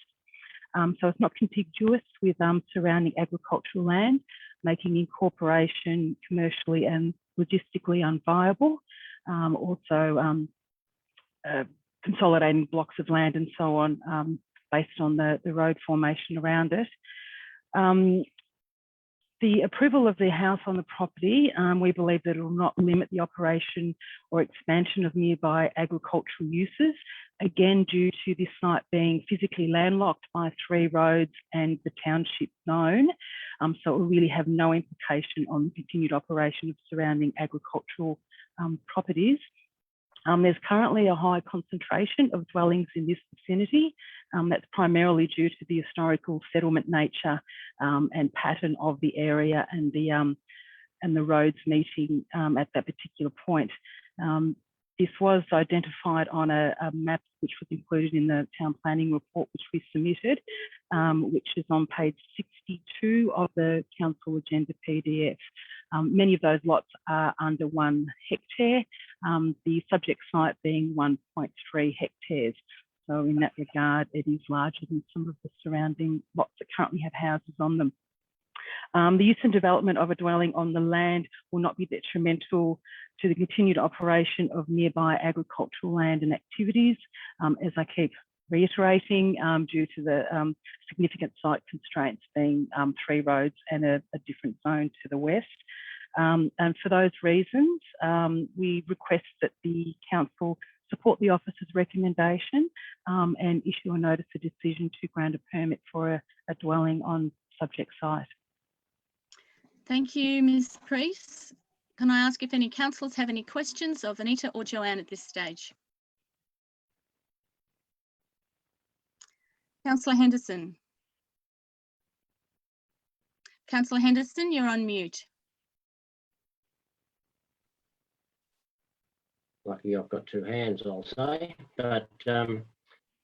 So it's not contiguous with surrounding agricultural land, making incorporation commercially and logistically unviable. Also consolidating blocks of land and so on based on the road formation around it. The approval of the house on the property, we believe that it will not limit the operation or expansion of nearby agricultural uses, again due to this site being physically landlocked by 3 roads and the township zone. So it will really have no implication on the continued operation of surrounding agricultural properties. There's currently a high concentration of dwellings in this vicinity. That's primarily due to the historical settlement nature and pattern of the area and the roads meeting at that particular point. This was identified on a map which was included in the town planning report which we submitted, which is on page 62 of the council agenda PDF. Many of those lots are under 1 hectare, the subject site being 1.3 hectares. So in that regard, it is larger than some of the surrounding lots that currently have houses on them. The use and development of a dwelling on the land will not be detrimental to the continued operation of nearby agricultural land and activities, as I keep reiterating, due to the significant site constraints being 3 roads and a different zone to the west. And for those reasons, we request that the council support the officer's recommendation and issue a notice of decision to grant a permit for a dwelling on subject site. Thank you, Ms. Priest. Can I ask if any councillors have any questions of Anita or Joanne at this stage? Councillor Henderson. Councillor Henderson, you're on mute. Lucky I've got two hands, I'll say. But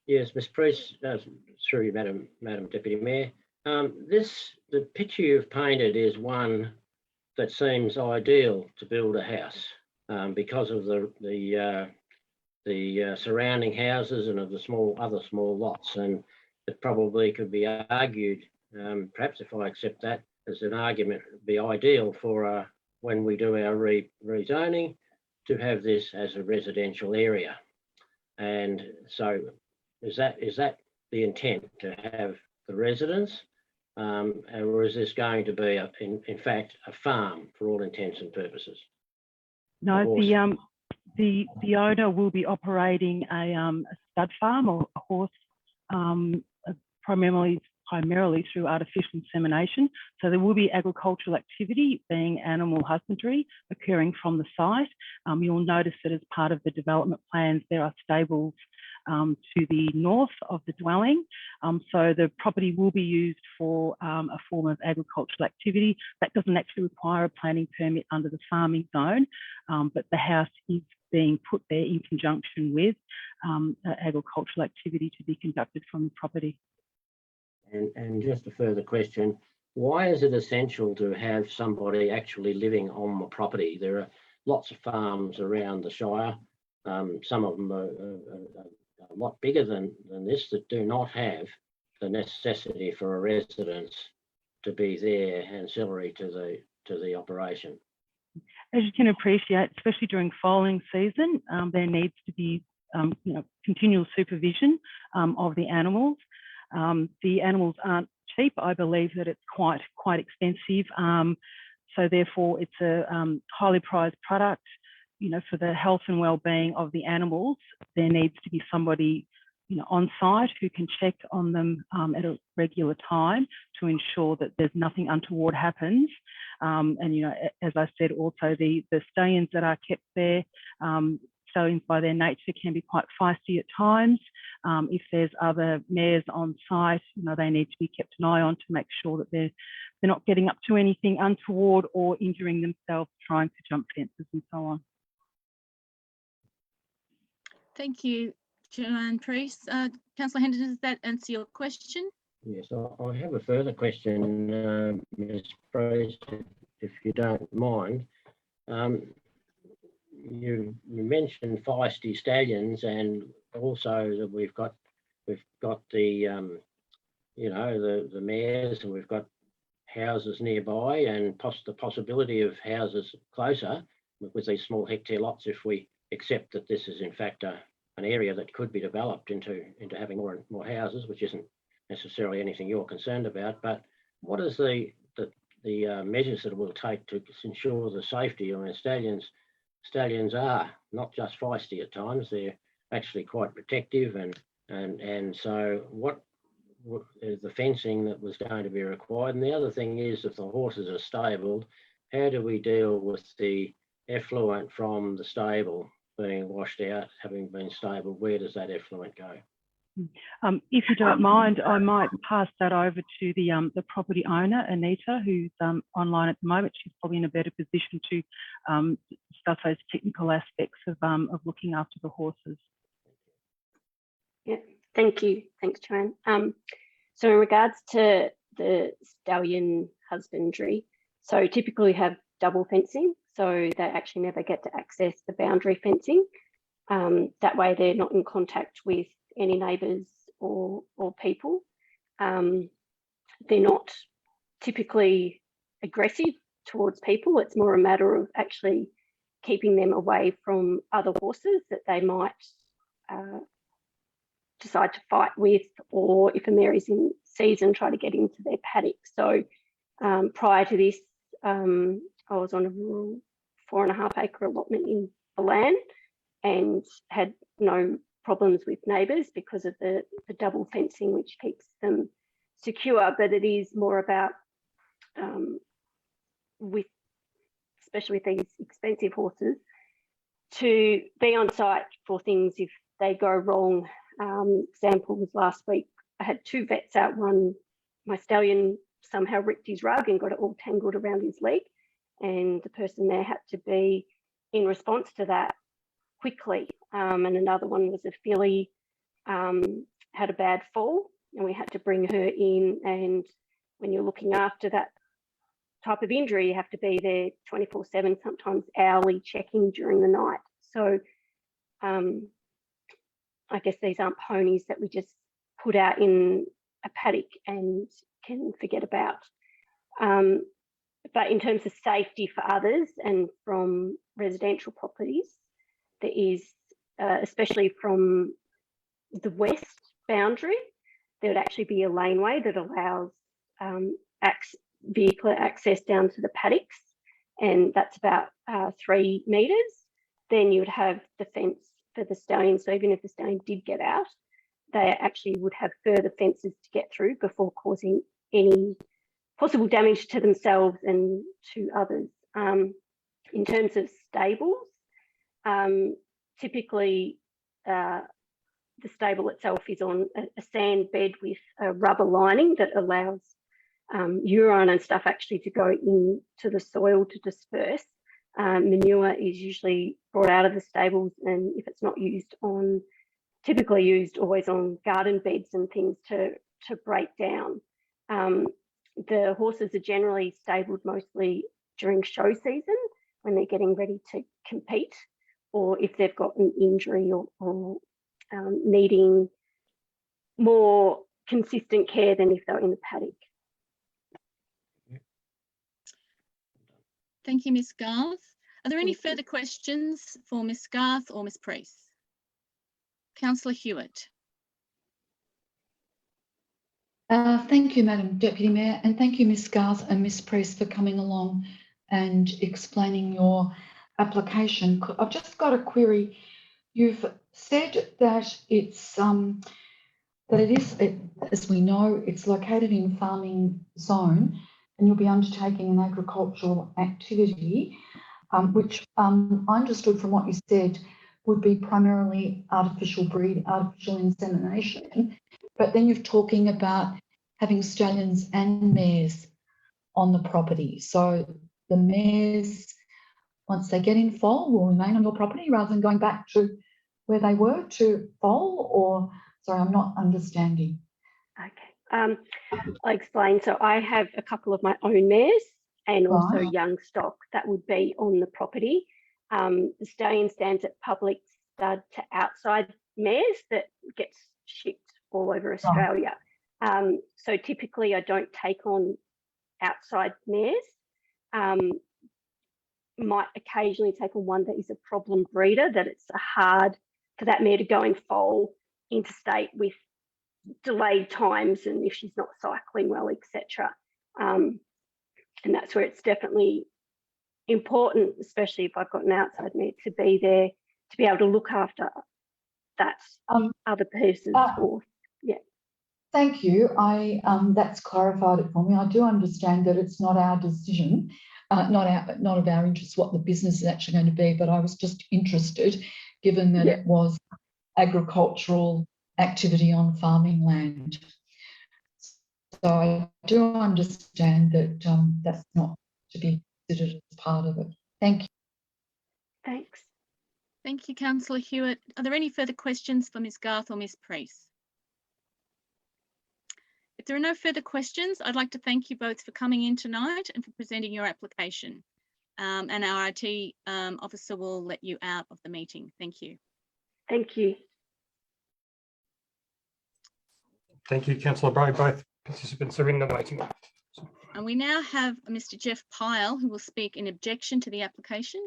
yes, Ms. Priest, through you, Madam Deputy Mayor. The picture you've painted is one that seems ideal to build a house because of the surrounding houses and of the other small lots, and it probably could be argued, perhaps if I accept that as an argument, it would be ideal for when we do our rezoning to have this as a residential area. And so is that the intent, to have the residents, or is this going to be in fact a farm for all intents and purposes? No, the owner will be operating a stud farm or a horse, primarily through artificial insemination. So there will be agricultural activity, being animal husbandry, occurring from the site. You'll notice that as part of the development plans, there are stables to the north of the dwelling. So the property will be used for a form of agricultural activity. That doesn't actually require a planning permit under the farming zone, but the house is being put there in conjunction with agricultural activity to be conducted from the property. And just a further question, why is it essential to have somebody actually living on the property? There are lots of farms around the Shire. Some of them are a lot bigger than this, that do not have the necessity for a residence to be there ancillary to the operation. As you can appreciate, especially during foaling season, there needs to be continual supervision of the animals. The animals aren't cheap. I believe that it's quite expensive. So therefore, it's a highly prized product. For the health and well-being of the animals, there needs to be somebody, on site who can check on them at a regular time to ensure that there's nothing untoward happens. And as I said, also the stallions that are kept there, stallions by their nature can be quite feisty at times. If there's other mares on site, they need to be kept an eye on to make sure that they're not getting up to anything untoward or injuring themselves trying to jump fences and so on. Thank you, Joanne Priest. Councillor Henderson, does that answer your question? Yes, I have a further question, Ms. Priest, if you don't mind. You mentioned feisty stallions, and also that we've got the the mares, and we've got houses nearby, and the possibility of houses closer with these small hectare lots, if we accept that this is in fact an area that could be developed into having more and more houses, which isn't necessarily anything you're concerned about. But what is the measures that it will take to ensure the safety? I mean, stallions are not just feisty at times; they're actually quite protective, and so what is the fencing that was going to be required? And the other thing is, if the horses are stabled, how do we deal with the effluent from the stable being washed out, having been stabled? Where does that effluent go? If you don't mind, I might pass that over to the property owner, Anita, who's online at the moment. She's probably in a better position to discuss those technical aspects of looking after the horses. Yeah, thank you. Thanks, Joanne. So in regards to the stallion husbandry, so typically have double fencing, so they actually never get to access the boundary fencing. That way they're not in contact with any neighbours or people. They're not typically aggressive towards people. It's more a matter of actually keeping them away from other horses that they might decide to fight with, or if a mare is in season, try to get into their paddock. So prior to this, I was on a rural 4.5 acre allotment in the land and had no problems with neighbours because of the double fencing, which keeps them secure. But it is more about, especially with these expensive horses, to be on site for things if they go wrong. Example was last week, I had 2 vets out. One, my stallion somehow ripped his rug and got it all tangled around his leg, and the person there had to be in response to that quickly. And another one was a filly, had a bad fall, and we had to bring her in. And when you're looking after that type of injury, you have to be there 24/7, sometimes hourly checking during the night. So I guess these aren't ponies that we just put out in a paddock and can forget about. But in terms of safety for others and from residential properties, there is, especially from the west boundary, there would actually be a laneway that allows vehicular access down to the paddocks, and that's about 3 metres. Then you would have the fence for the stallion. So even if the stallion did get out, they actually would have further fences to get through before causing any possible damage to themselves and to others. In terms of stables, typically the stable itself is on a sand bed with a rubber lining that allows urine and stuff actually to go into the soil to disperse. Manure is usually brought out of the stables, and if it's not used on, typically used always on garden beds and things to break down. The horses are generally stabled mostly during show season when they're getting ready to compete, or if they've got an injury or needing more consistent care than if they're in the paddock. Thank you, Ms. Garth. Are there any further questions for Ms. Garth or Ms. Preece? Councillor Hewitt. Thank you, Madam Deputy Mayor, and thank you, Ms. Garth and Ms. Preece, for coming along and explaining your application. I've just got a query. You've said that it's as we know, it's located in farming zone, and you'll be undertaking an agricultural activity, which I understood from what you said would be primarily artificial insemination. But then you're talking about having stallions and mares on the property. So the mares, once they get in foal, will remain on your property rather than going back to where they were to foal, or, sorry, I'm not understanding. Okay, I'll explain. So I have a couple of my own mares and also young stock that would be on the property. The stallion stands at public stud to outside mares that gets shipped all over Australia. So typically I don't take on outside mares. Might occasionally take on one that is a problem breeder, that it's hard for that mare to go in foal interstate with delayed times, and if she's not cycling well, etc. And that's where it's definitely important, especially if I've got an outside mare, to be there to be able to look after that other person's horse. Yeah. Thank you. That's clarified it for me. I do understand that it's not our decision, not of our interest what the business is actually going to be, but I was just interested, given that it was agricultural activity on farming land. So I do understand that that's not to be considered as part of it. Thank you. Thanks. Thank you, Councillor Hewitt. Are there any further questions for Ms. Garth or Ms. Preece? If there are no further questions, I'd like to thank you both for coming in tonight and for presenting your application. And our IT officer will let you out of the meeting. Thank you. Thank you. Thank you, Councillor Bray. Both participants are in the waiting room. And we now have Mr. Jeff Pyle, who will speak in objection to the application.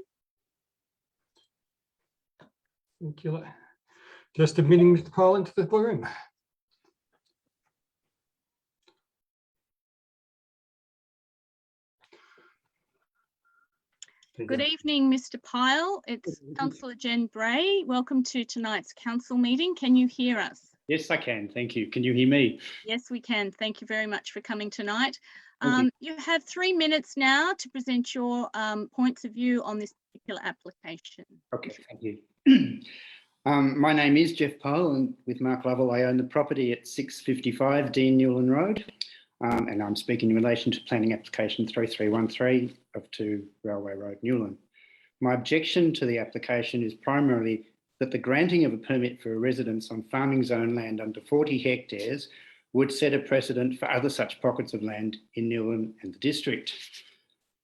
Thank you. Just admitting Mr. Pyle into the room. Good evening, Mr. Pyle. It's Councillor Jen Bray. Welcome to tonight's council meeting. Can you hear us? Yes, I can. Thank you. Can you hear me? Yes, we can. Thank you very much for coming tonight. You have 3 minutes now to present your points of view on this particular application. Okay, thank you. My name is Jeff Pyle, and with Mark Lovell, I own the property at 655 Dean Newland Road. And I'm speaking in relation to planning application 3313 of 2 Railway Road, Newland. My objection to the application is primarily that the granting of a permit for a residence on farming zone land under 40 hectares would set a precedent for other such pockets of land in Newland and the district.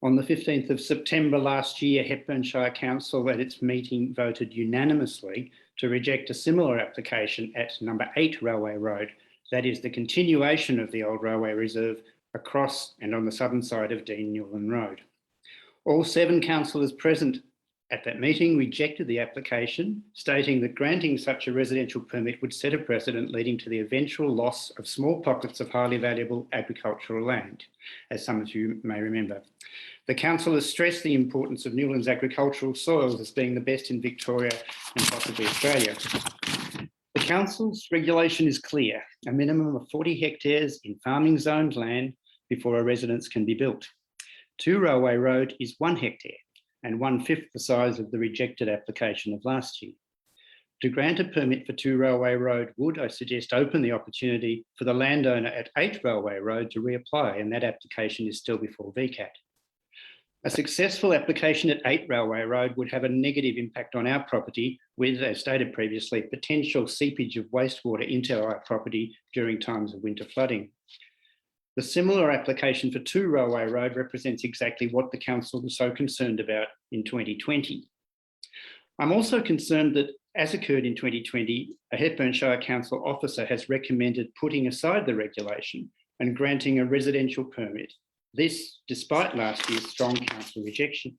On the 15th of September last year, Hepburn Shire Council at its meeting voted unanimously to reject a similar application at number 8 Railway Road, that is the continuation of the old railway reserve across and on the southern side of Dean Newland Road. All 7 councillors present at that meeting rejected the application, stating that granting such a residential permit would set a precedent leading to the eventual loss of small pockets of highly valuable agricultural land, as some of you may remember. The councillors stressed the importance of Newland's agricultural soils as being the best in Victoria and possibly Australia. The council's regulation is clear: a minimum of 40 hectares in farming zoned land before a residence can be built. 2 Railway Road is 1 hectare and 1/5 the size of the rejected application of last year. To grant a permit for 2 Railway Road would, I suggest, open the opportunity for the landowner at 8 Railway Road to reapply, and that application is still before VCAT. A successful application at 8 Railway Road would have a negative impact on our property with, as stated previously, potential seepage of wastewater into our property during times of winter flooding. The similar application for 2 Railway Road represents exactly what the council was so concerned about in 2020. I'm also concerned that, as occurred in 2020, a Hepburn Shire Council officer has recommended putting aside the regulation and granting a residential permit. This, despite last year's strong council rejection.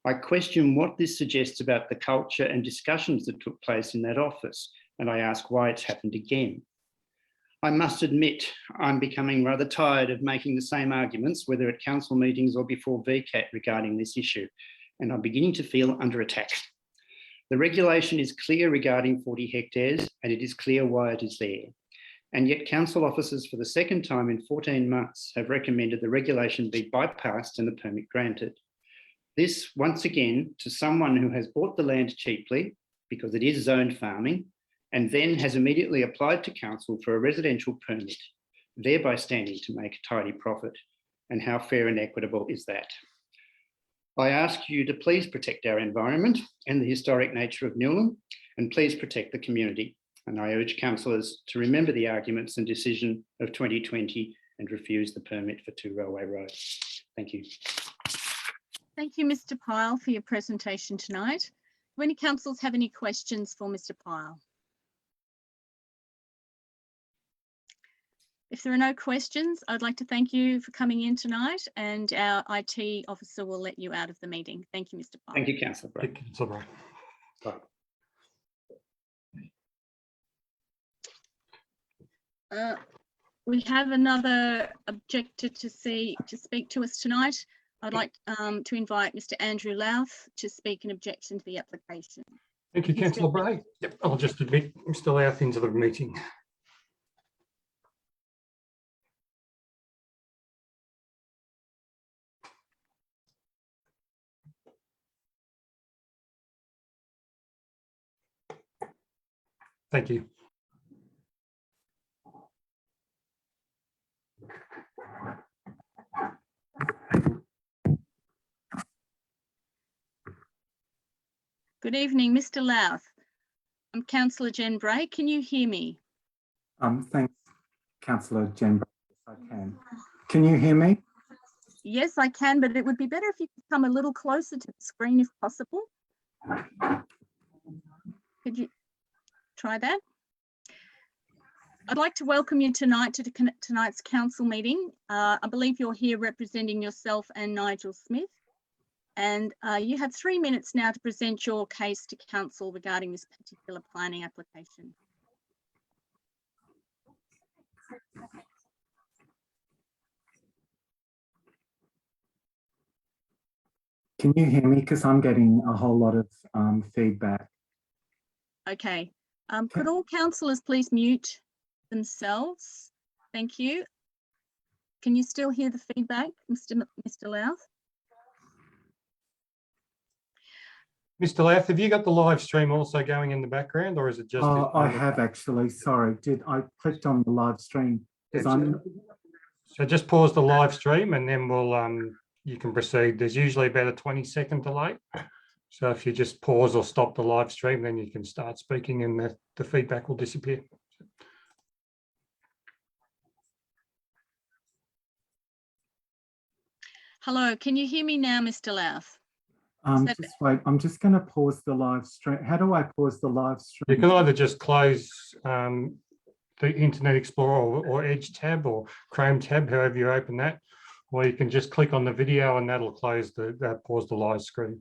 I question what this suggests about the culture and discussions that took place in that office, and I ask why it's happened again. I must admit, I'm becoming rather tired of making the same arguments, whether at council meetings or before VCAT, regarding this issue, and I'm beginning to feel under attack. The regulation is clear regarding 40 hectares, and it is clear why it is there. And yet council officers for the second time in 14 months have recommended the regulation be bypassed and the permit granted. This, once again, to someone who has bought the land cheaply, because it is zoned farming, and then has immediately applied to council for a residential permit, thereby standing to make a tidy profit. And how fair and equitable is that? I ask you to please protect our environment and the historic nature of Newland, and please protect the community. And I urge councillors to remember the arguments and decision of 2020 and refuse the permit for 2 Railway Road. Thank you. Thank you, Mr. Pyle, for your presentation tonight. Do any councillors have any questions for Mr. Pyle? If there are no questions, I'd like to thank you for coming in tonight, and our IT officer will let you out of the meeting. Thank you, Mr. Pyle. Thank you, Councillor Bray. Thank you, Councillor Bray. We have another objector to speak to us tonight. I'd like to invite Mr. Andrew Louth to speak in objection to the application. Thank you, Councillor Bray. Yep, I'll just admit Mr. Louth into the meeting. Thank you. Good evening, Mr. Louth. I'm Councillor Jen Bray. Can you hear me? Thanks, Councillor Jen Bray. Yes, I can. Can you hear me? Yes, I can, but it would be better if you could come a little closer to the screen if possible. Could you try that? I'd like to welcome you tonight to tonight's council meeting. I believe you're here representing yourself and Nigel Smith. And you have 3 minutes now to present your case to council regarding this particular planning application. Can you hear me? Because I'm getting a whole lot of feedback. Okay. Could all councillors please mute themselves? Thank you. Can you still hear the feedback, Mr. Louth? Mr. Louth, have you got the live stream also going in the background, or is it just? I have actually, sorry, I clicked on the live stream because I'm. So just pause the live stream and then you can proceed. There's usually about a 20-second delay. So if you just pause or stop the live stream, then you can start speaking and the feedback will disappear. Hello, can you hear me now, Mr. Louth? Just wait, I'm just going to pause the live stream. How do I pause the live stream? You can either just close the Internet Explorer or Edge tab or Chrome tab, however you open that, or you can just click on the video and that'll close pause the live screen.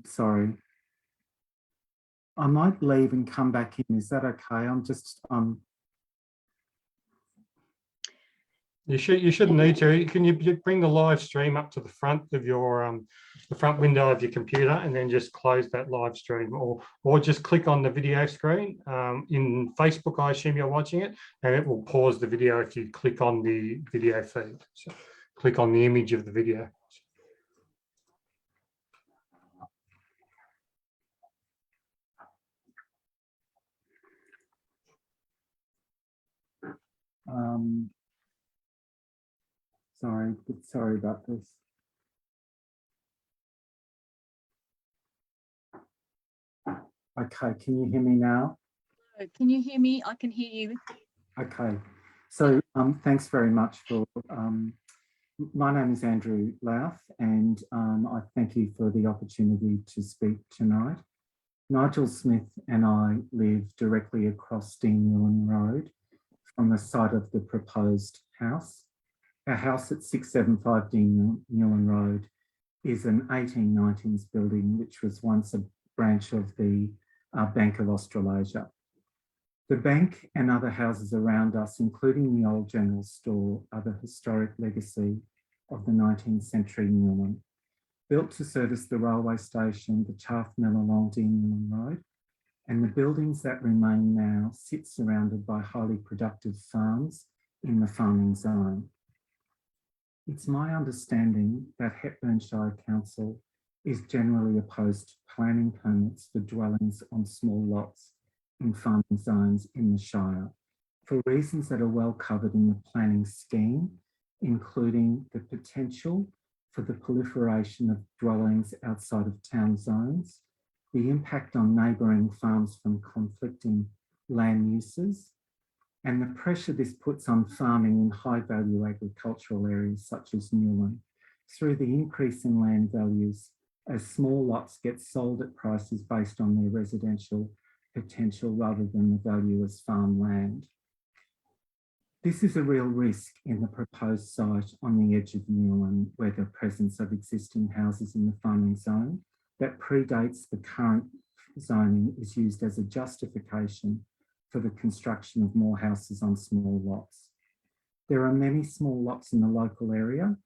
Sorry. I might leave and come back in. Is that okay? I'm just You shouldn't need to. Can you bring the live stream up to the front of your the front window of your computer and then just close that live stream, or just click on the video screen in Facebook. I assume you're watching it, and it will pause the video if you click on the video feed. So click on the image of the video. Sorry about this. Okay, can you hear me now? Can you hear me? I can hear you. Okay, so thanks very much for, my name is Andrew Louth, and I thank you for the opportunity to speak tonight. Nigel Smith and I live directly across Dean Newland Road from the site of the proposed house. Our house at 675 Dean Newland Road is an 1890s building, which was once a branch of the Bank of Australasia. The bank and other houses around us, including the old general store, are the historic legacy of the 19th century Newland. Built to service the railway station, the chaff mill along Dean Newland Road, and the buildings that remain now sit surrounded by highly productive farms in the farming zone. It's my understanding that Hepburn Shire Council is generally opposed to planning permits for dwellings on small lots in farming zones in the Shire for reasons that are well covered in the planning scheme, including the potential for the proliferation of dwellings outside of town zones, the impact on neighbouring farms from conflicting land uses, and the pressure this puts on farming in high-value agricultural areas such as Newland through the increase in land values as small lots get sold at prices based on their residential potential rather than the value as farmland. This is a real risk in the proposed site on the edge of Newland, where the presence of existing houses in the farming zone that predates the current zoning is used as a justification for the construction of more houses on small lots. There are many small lots in the local area,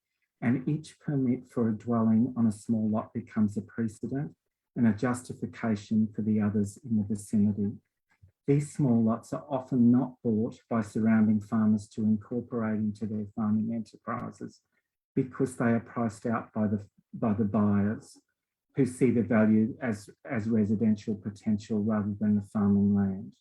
and each permit for a dwelling on a small lot becomes a precedent and a justification for the others in the vicinity. These small lots are often not bought by surrounding farmers to incorporate into their farming enterprises because they are priced out by the buyers who see the value as residential potential rather than the farming land.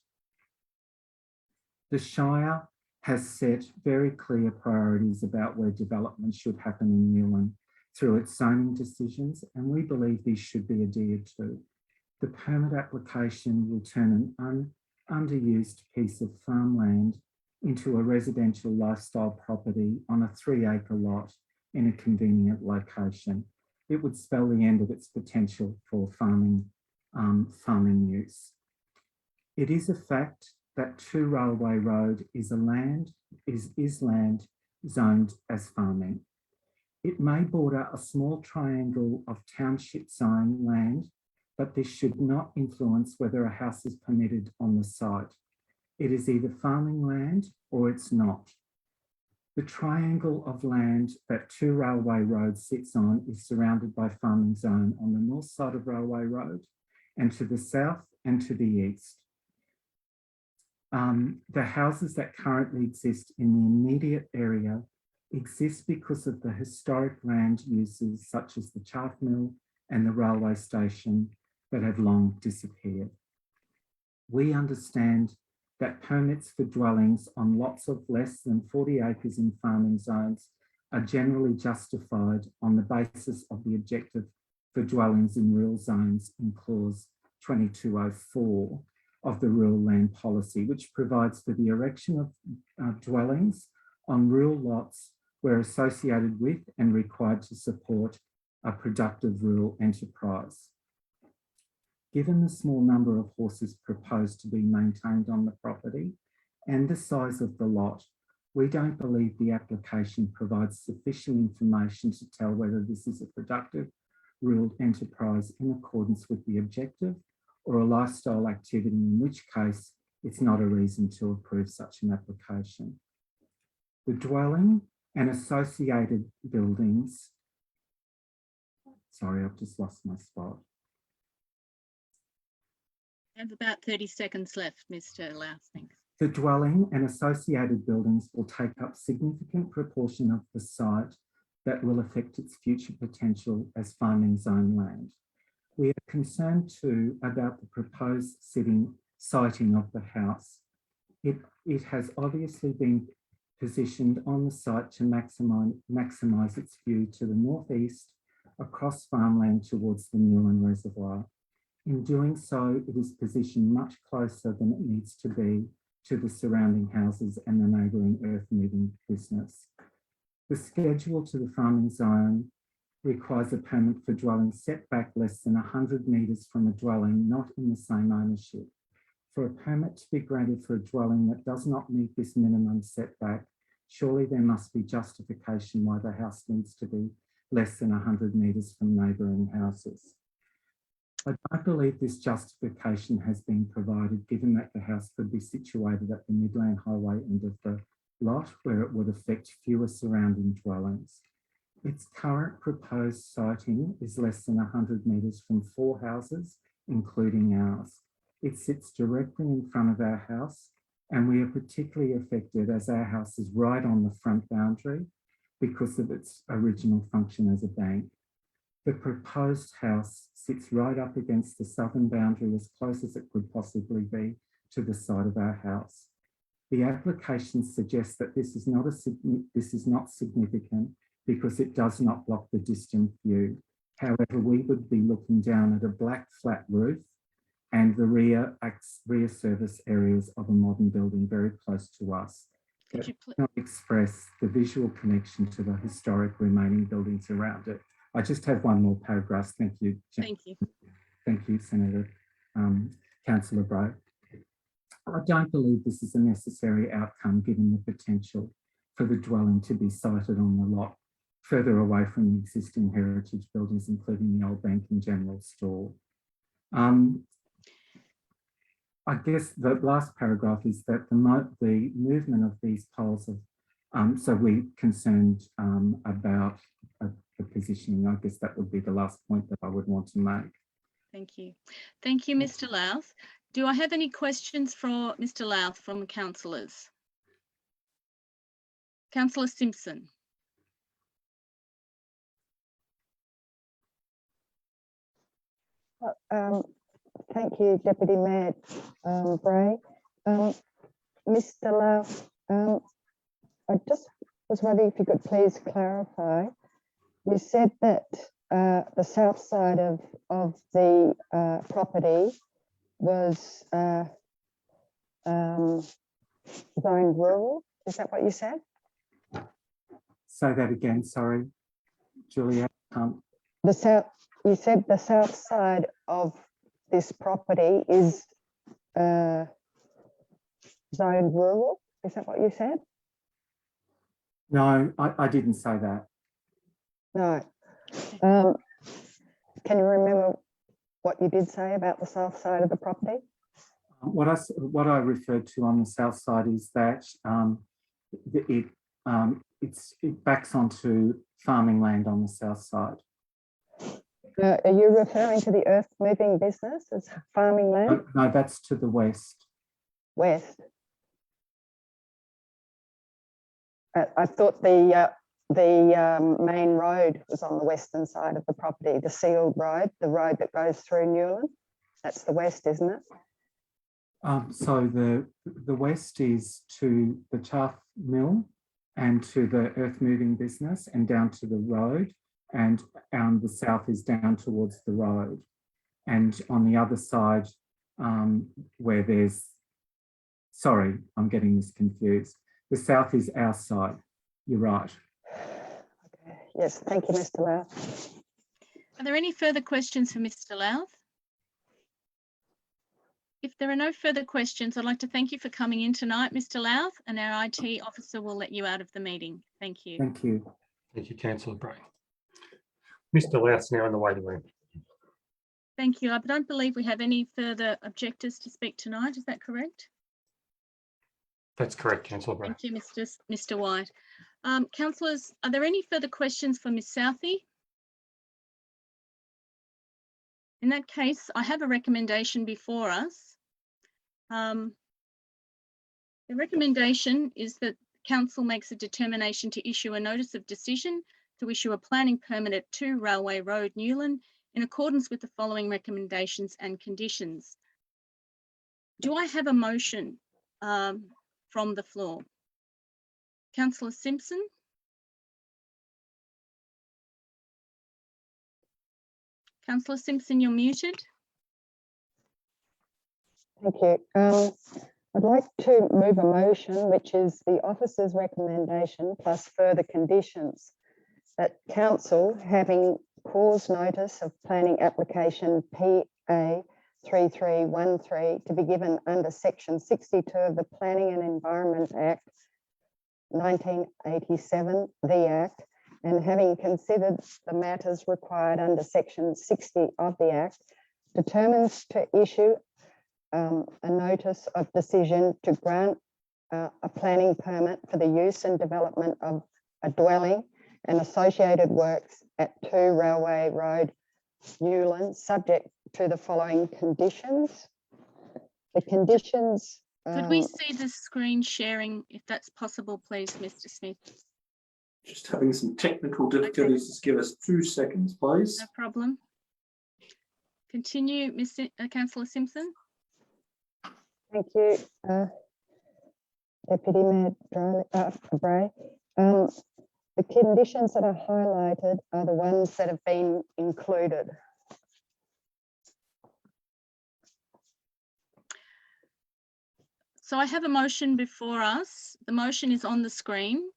The Shire has set very clear priorities about where development should happen in Newland through its zoning decisions, and we believe these should be adhered to. The permit application will turn an underused piece of farmland into a residential lifestyle property on a 3-acre lot in a convenient location. It would spell the end of its potential for farming use. It is a fact that 2 Railway Road is land zoned as farming. It may border a small triangle of township zone land, but this should not influence whether a house is permitted on the site. It is either farming land or it's not. The triangle of land that 2 Railway Road sits on is surrounded by farming zone on the north side of Railway Road and to the south and to the east. The houses that currently exist in the immediate area exist because of the historic land uses such as the chaff mill and the railway station that have long disappeared. We understand that permits for dwellings on lots of less than 40 acres in farming zones are generally justified on the basis of the objective for dwellings in rural zones in clause 2204 of the Rural Land Policy, which provides for the erection of dwellings on rural lots where associated with and required to support a productive rural enterprise. Given the small number of horses proposed to be maintained on the property and the size of the lot, we don't believe the application provides sufficient information to tell whether this is a productive rural enterprise in accordance with the objective or a lifestyle activity, in which case it's not a reason to approve such an application. The dwelling and associated buildings, sorry, I've just lost my spot. I have about 30 seconds left, Mr. Louth, thanks. The dwelling and associated buildings will take up significant proportion of the site that will affect its future potential as farming zone land. We are concerned too about the proposed siting of the house. It has obviously been positioned on the site to maximise its view to the northeast across farmland towards the Newland Reservoir. In doing so, it is positioned much closer than it needs to be to the surrounding houses and the neighbouring earth moving business. The schedule to the farming zone requires a permit for dwellings set back less than 100 metres from a dwelling not in the same ownership. For a permit to be granted for a dwelling that does not meet this minimum setback, surely there must be justification why the house needs to be less than 100 metres from neighbouring houses. I don't believe this justification has been provided, given that the house could be situated at the Midland Highway end of the lot, where it would affect fewer surrounding dwellings. Its current proposed siting is less than 100 metres from 4 houses, including ours. It sits directly in front of our house, and we are particularly affected as our house is right on the front boundary because of its original function as a bank. The proposed house sits right up against the southern boundary, as close as it could possibly be to the side of our house. The application suggests that this is not significant because it does not block the distant view. However, we would be looking down at a black flat roof and the rear service areas of a modern building very close to us. That does not express the visual connection to the historic remaining buildings around it. I just have one more paragraph. Thank you. Thank you. Thank you, Senator Councillor Bro. I don't believe this is a necessary outcome given the potential for the dwelling to be sited on the lot further away from the existing heritage buildings, including the old bank and general store. I guess the last paragraph is that the movement of these poles of, so we're concerned about the positioning. I guess that would be the last point that I would want to make. Thank you. Thank you, Mr. Louth. Do I have any questions for Mr. Louth from councillors? Councillor Simpson. Thank you, Deputy Mayor Bray. Mr. Louth, I just was wondering if you could please clarify. You said that the south side of the property was zoned rural. Is that what you said? Say that again, sorry, Julia. You said the south side of this property is zoned rural. Is that what you said? No, I didn't say that. No. Can you remember what you did say about the south side of the property? What I referred to on the south side is that it it backs onto farming land on the south side. Are you referring to the earth moving business as farming land? No, that's to the west. West. I thought the main road was on the western side of the property, the sealed road, the road that goes through Newland. That's the west, isn't it? So the west is to the chaff mill and to the earth moving business and down to the road, and the south is down towards the road. And on the other side, where there's, sorry, I'm getting this confused. The south is our side. You're right. Okay. Yes, thank you, Mr. Louth. Are there any further questions for Mr. Louth? If there are no further questions, I'd like to thank you for coming in tonight, Mr. Louth, and our IT officer will let you out of the meeting. Thank you. Thank you. Thank you, Councillor Bray. Mr. Louth's now in the waiting room. Thank you. I don't believe we have any further objectors to speak tonight. Is that correct? That's correct, Councillor Bray. Thank you, Mr. White. Councillors, are there any further questions for Ms. Southey? In that case, I have a recommendation before us. The recommendation is that Council makes a determination to issue a notice of decision to issue a planning permit at 2 Railway Road, Newland, in accordance with the following recommendations and conditions. Do I have a motion from the floor? Councillor Simpson? Councillor Simpson, you're muted. Thank you. I'd like to move a motion, which is the officer's recommendation plus further conditions that Council, having cause notice of planning application PA 3313 to be given under section 62 of the Planning and Environment Act 1987, the Act, and having considered the matters required under section 60 of the Act, determines to issue a notice of decision to grant a planning permit for the use and development of a dwelling and associated works at 2 Railway Road, Newland, subject to the following conditions. The conditions... Could we see the screen sharing, if that's possible, please, Mr. Smith? Just having some technical difficulties. Just give us 2 seconds, please. No problem. Continue, Councillor Simpson. Thank you, Deputy Mayor Bray. The conditions that are highlighted are the ones that have been included. So I have a motion before us. The motion is on the screen.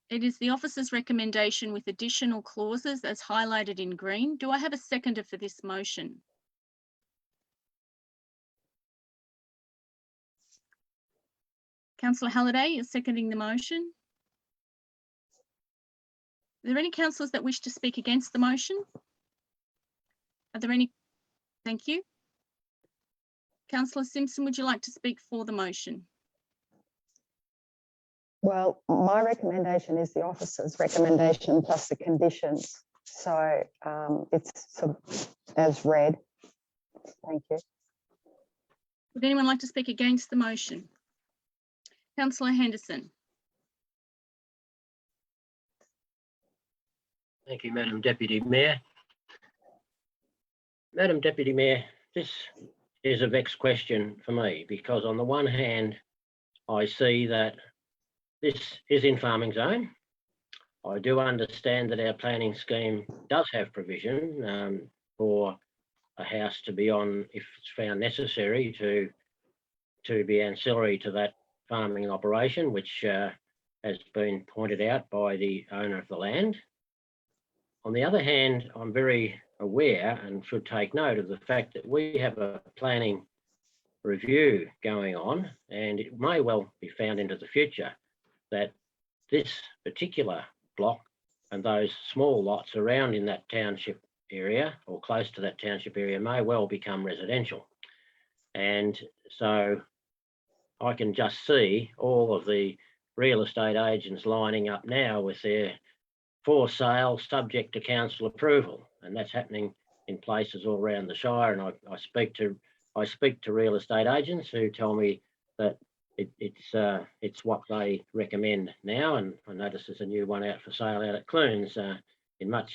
It is the officer's recommendation with additional clauses as highlighted in green. Do I have a seconder for this motion? Councillor Halliday is seconding the motion. Are there any councillors that wish to speak against the motion? Are there any? Thank you. Councillor Simpson, would you like to speak for the motion? Well, my recommendation is the officer's recommendation plus the conditions. So it's sort of as read. Thank you. Would anyone like to speak against the motion? Councillor Henderson. Thank you, Madam Deputy Mayor. Madam Deputy Mayor, this is a vexed question for me because on the one hand, I see that this is in farming zone. I do understand that our planning scheme does have provision for a house to be on, if it's found necessary, to be ancillary to that farming operation, which has been pointed out by the owner of the land. On the other hand, I'm very aware and should take note of the fact that we have a planning review going on, and it may well be found into the future that this particular block and those small lots around in that township area or close to that township area may well become residential. And so I can just see all of the real estate agents lining up now with their for sale subject to council approval, and that's happening in places all around the Shire. And I speak to real estate agents who tell me that it's what they recommend now. And I notice there's a new one out for sale out at Clunes in a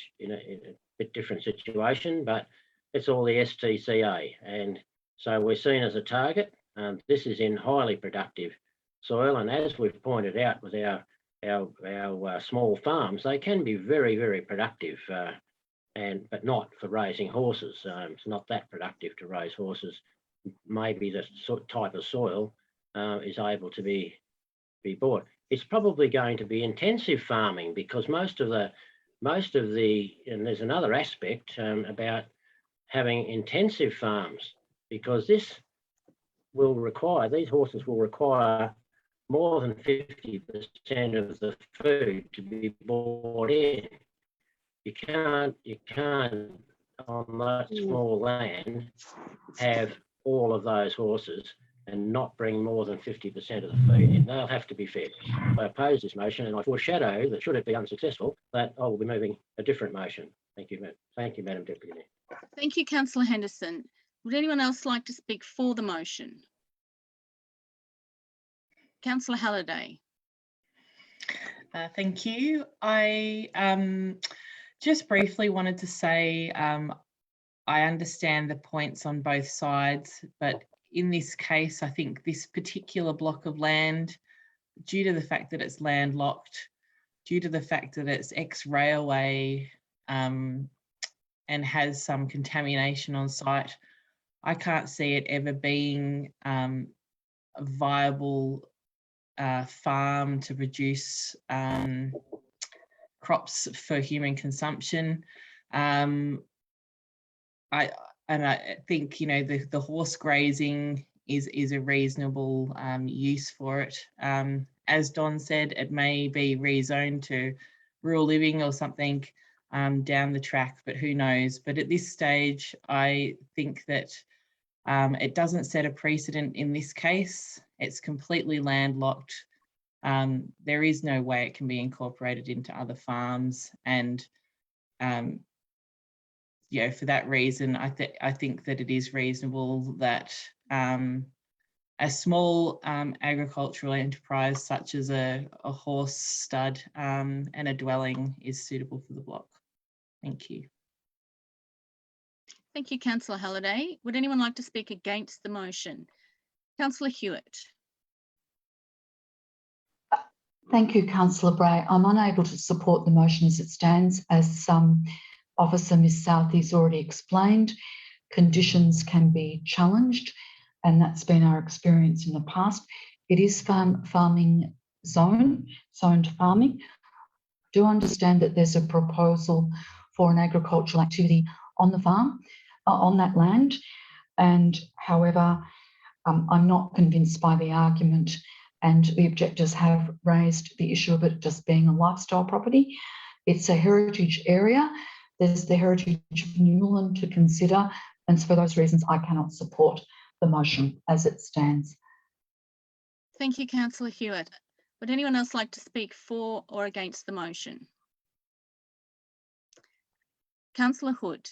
bit different situation, but it's all the STCA, and so we're seen as a target. This is in highly productive soil, and as we've pointed out with our small farms, they can be very, very productive, but not for raising horses. It's not that productive to raise horses. Maybe the type of soil is able to be bought. It's probably going to be intensive farming, because most of the, and there's another aspect about having intensive farms, because these horses will require more than 50% of the food to be bought in. You can't on that small land have all of those horses and not bring more than 50% of the feed in. They'll have to be fed. I oppose this motion, and I foreshadow that should it be unsuccessful, that I will be moving a different motion. Thank you, Madam Deputy Mayor. Thank you, Councillor Henderson. Would anyone else like to speak for the motion? Councillor Halliday. Thank you. I just briefly wanted to say I understand the points on both sides, but in this case, I think this particular block of land, due to the fact that it's landlocked, due to the fact that it's ex-railway and has some contamination on site, I can't see it ever being a viable farm to produce crops for human consumption. I think, you know, the horse grazing is a reasonable use for it. As Don said, it may be rezoned to rural living or something down the track, but who knows? But at this stage, I think that it doesn't set a precedent in this case. It's completely landlocked. There is no way it can be incorporated into other farms, and yeah, for that reason, I think that it is reasonable that a small agricultural enterprise such as a horse stud and a dwelling is suitable for the block. Thank you. Thank you, Councillor Halliday. Would anyone like to speak against the motion? Councillor Hewitt. Thank you, Councillor Bray. I'm unable to support the motion as it stands. As Officer Ms Southey's already explained, conditions can be challenged, and that's been our experience in the past. It is farming zoned farming. Do understand that there's a proposal for an agricultural activity on the farm, on that land, and however, I'm not convinced by the argument, and the objectors have raised the issue of it just being a lifestyle property. It's a heritage area. There's the heritage of Newland to consider, and for those reasons, I cannot support the motion as it stands. Thank you, Councillor Hewitt. Would anyone else like to speak for or against the motion? Councillor Hood.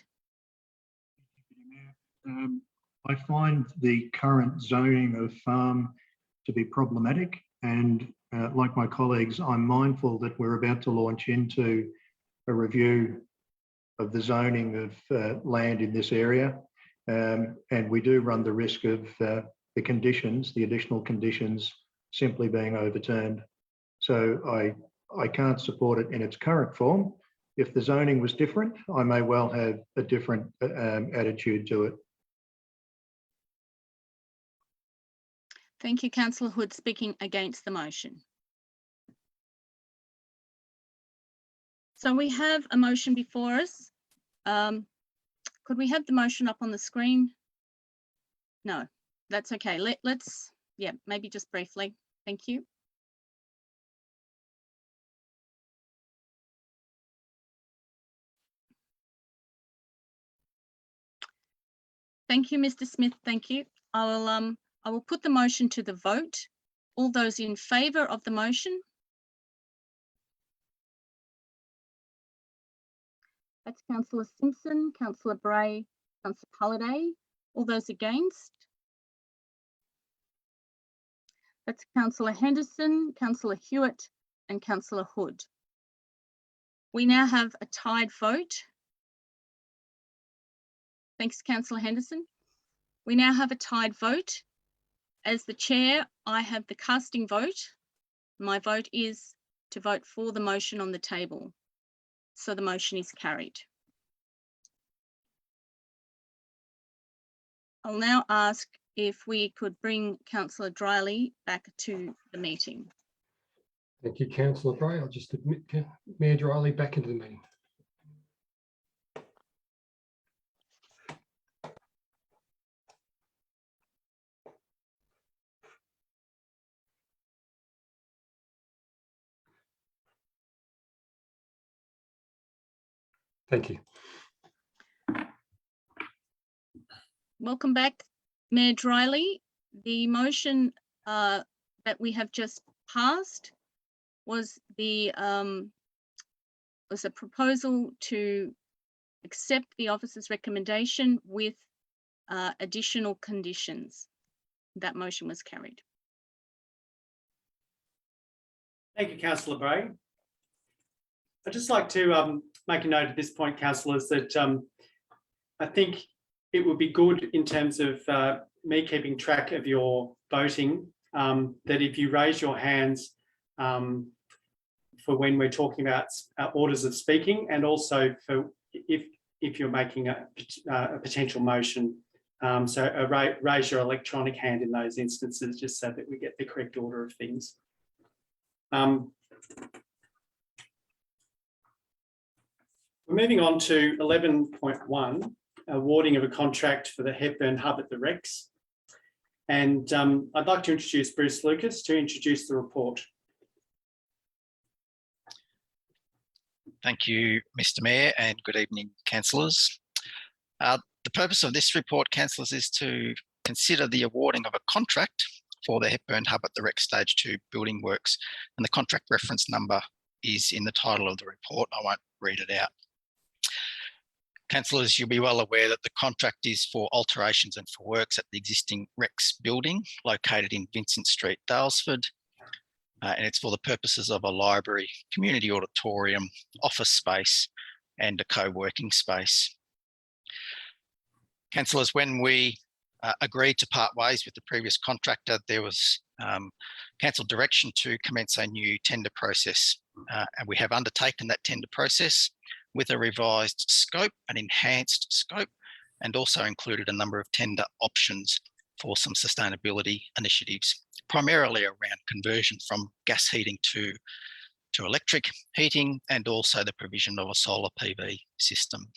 I find the current zoning of farm to be problematic, and like my colleagues, I'm mindful that we're about to launch into a review of the zoning of land in this area, and we do run the risk of the additional conditions simply being overturned. So I can't support it in its current form. If the zoning was different, I may well have a different attitude to it. Thank you, Councillor Hood, speaking against the motion. So we have a motion before us. Could we have the motion up on the screen? No, that's okay. Let's, yeah, maybe just briefly. Thank you. Thank you, Mr. Smith. Thank you. I will put the motion to the vote. All those in favour of the motion? That's Councillor Simpson, Councillor Bray, Councillor Halliday. All those against? That's Councillor Henderson, Councillor Hewitt and Councillor Hood. We now have a tied vote. Thanks, Councillor Henderson. We now have a tied vote. As the chair, I have the casting vote. My vote is to vote for the motion on the table. So the motion is carried. I'll now ask if we could bring Councillor Dryly back to the meeting. Thank you, Councillor Bray. I'll just admit Mayor Dryly back into the meeting. Thank you. Welcome back, Mayor Dryly. The motion that we have just passed was a proposal to accept the officer's recommendation with additional conditions. That motion was carried. Thank you, Councillor Bray. I'd just like to make a note at this point, councillors, that I think it would be good in terms of me keeping track of your voting, that if you raise your hands for when we're talking about orders of speaking, and also for if you're making a potential motion. So raise your electronic hand in those instances, just so that we get the correct order of things. We're moving on to 11.1, awarding of a contract for the Hepburn Hub at the Rex. And I'd like to introduce Bruce Lucas to introduce the report. Thank you, Mr. Mayor, and good evening, councillors. The purpose of this report, councillors, is to consider the awarding of a contract for the Hepburn Hub at the Rex Stage 2 building works, and the contract reference number is in the title of the report. I won't read it out. Councillors, you'll be well aware that the contract is for alterations and for works at the existing Rex building located in Vincent Street, Daylesford, and it's for the purposes of a library, community auditorium, office space and a co-working space. Councillors, when we agreed to part ways with the previous contractor, there was council direction to commence a new tender process, and we have undertaken that tender process with a revised scope, an enhanced scope, and also included a number of tender options for some sustainability initiatives, primarily around conversion from gas heating to electric heating, and also the provision of a solar PV system.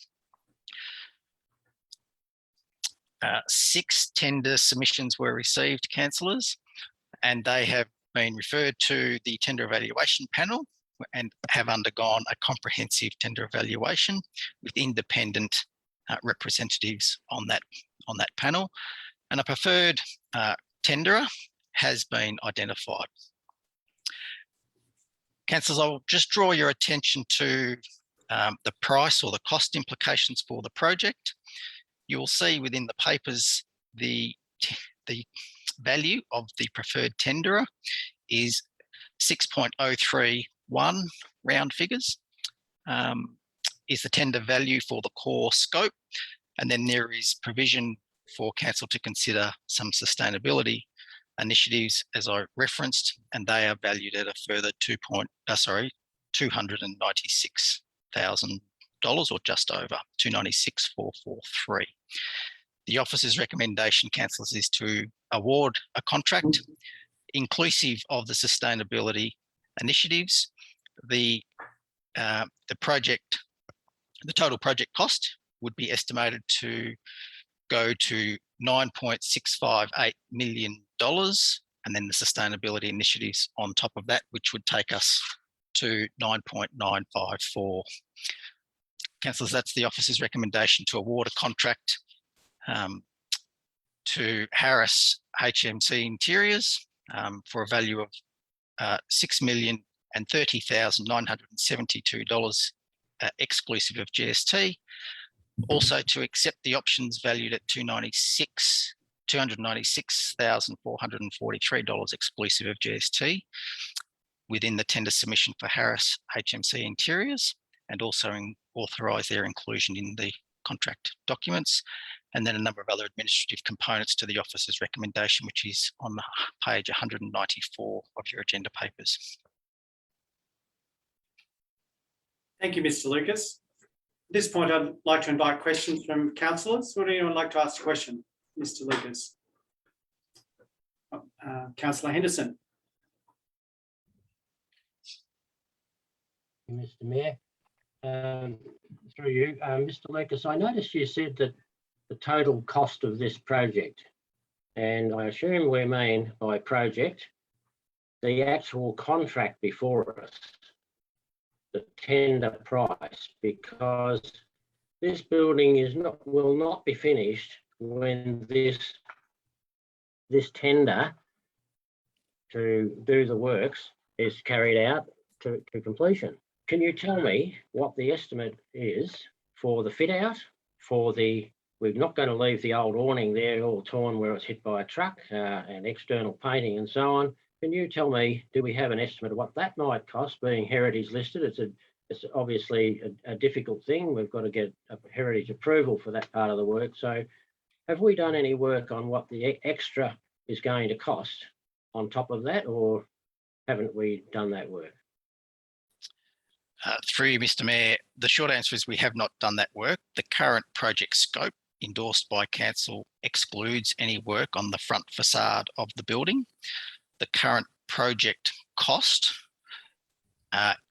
6 tender submissions were received, councillors, and they have been referred to the tender evaluation panel and have undergone a comprehensive tender evaluation with independent representatives on that panel, and a preferred tenderer has been identified. Councillors, I'll just draw your attention to the price or the cost implications for the project. You will see within the papers the value of the preferred tenderer is 6.031 round figures, is the tender value for the core scope, and then there is provision for council to consider some sustainability initiatives as I referenced, and they are valued at a further $296,000 or just over 296,443. The officer's recommendation, councillors, is to award a contract inclusive of the sustainability initiatives. The total project cost would be estimated to go to $9.658 million, and then the sustainability initiatives on top of that, which would take us to 9.954. Councillors, that's the officer's recommendation to award a contract to Harris HMC Interiors for a value of $6,030,972 exclusive of GST. Also to accept the options valued at $296,443 exclusive of GST within the tender submission for Harris HMC Interiors, and also authorise their inclusion in the contract documents. And then a number of other administrative components to the officer's recommendation, which is on page 194 of your agenda papers. Thank you, Mr. Lucas. At this point, I'd like to invite questions from councillors. Would anyone like to ask a question? Mr. Lucas. Councillor Henderson. Mr. Mayor, through you, Mr. Lucas, I noticed you said that the total cost of this project, and I assume we mean by project the actual contract before us, the tender price, because this building will not be finished when this tender to do the works is carried out to completion. Can you tell me what the estimate is for the fit out, for the, we're not going to leave the old awning there all torn where it's hit by a truck, and external painting and so on. Can you tell me, do we have an estimate of what that might cost, being heritage listed? It's obviously a difficult thing. We've got to get a heritage approval for that part of the work. So have we done any work on what the extra is going to cost on top of that, or haven't we done that work? Through you, Mr. Mayor, the short answer is we have not done that work. The current project scope endorsed by council excludes any work on the front facade of the building. The current project cost,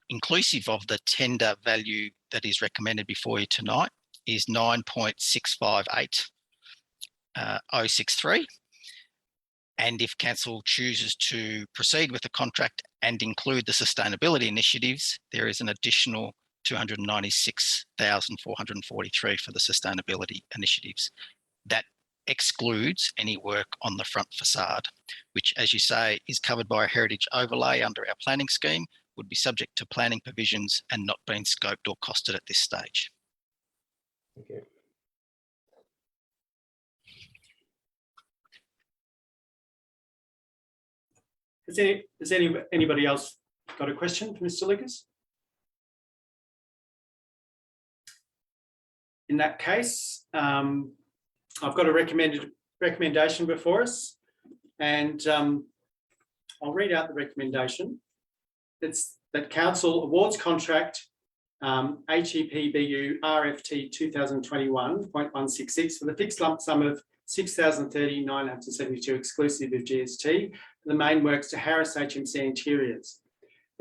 inclusive of the tender value that is recommended before you tonight, is 9.658063. And if council chooses to proceed with the contract and include the sustainability initiatives, there is an additional $296,443 for the sustainability initiatives. That excludes any work on the front facade, which, as you say, is covered by a heritage overlay under our planning scheme, would be subject to planning provisions and not being scoped or costed at this stage. Okay. Has anybody else got a question for Mr. Lucas? In that case, I've got a recommendation before us, and I'll read out the recommendation. It's that council awards contract HEPBU RFT 2021.166 for the fixed lump sum of $6,030,972 exclusive of GST for the main works to Harris HMC Interiors.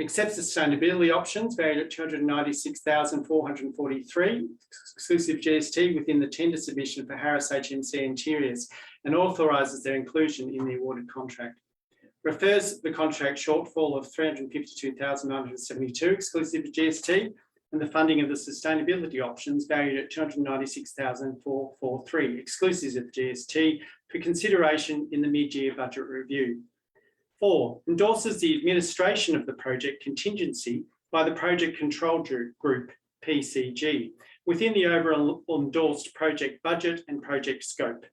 Accepts sustainability options valued at $296,443 exclusive GST within the tender submission for Harris HMC Interiors, and authorises their inclusion in the awarded contract. Refers the contract shortfall of $352,972 exclusive of GST and the funding of the sustainability options valued at $296,443 exclusive of GST for consideration in the mid-year budget review. 4, endorses the administration of the project contingency by the Project Control Group, PCG, within the overall endorsed project budget and project scope.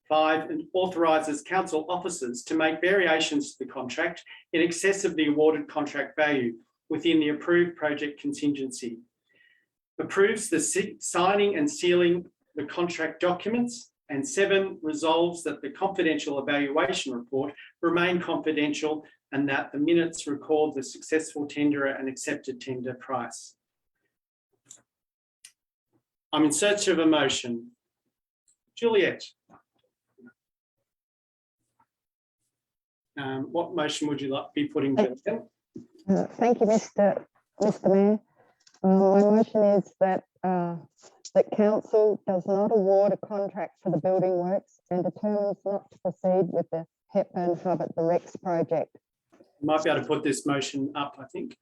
5, and authorises council officers to make variations to the contract in excess of the awarded contract value within the approved project contingency. Approves the signing and sealing the contract documents. And 7, resolves that the confidential evaluation report remain confidential and that the minutes record the successful tenderer and accepted tender price. I'm in search of a motion. Juliet. What motion would you like to be putting to? Thank you, Mr. Mayor. My motion is that that council does not award a contract for the building works and determines not to proceed with the Hepburn Hub at the Rex project. You might be able to put this motion up, I think.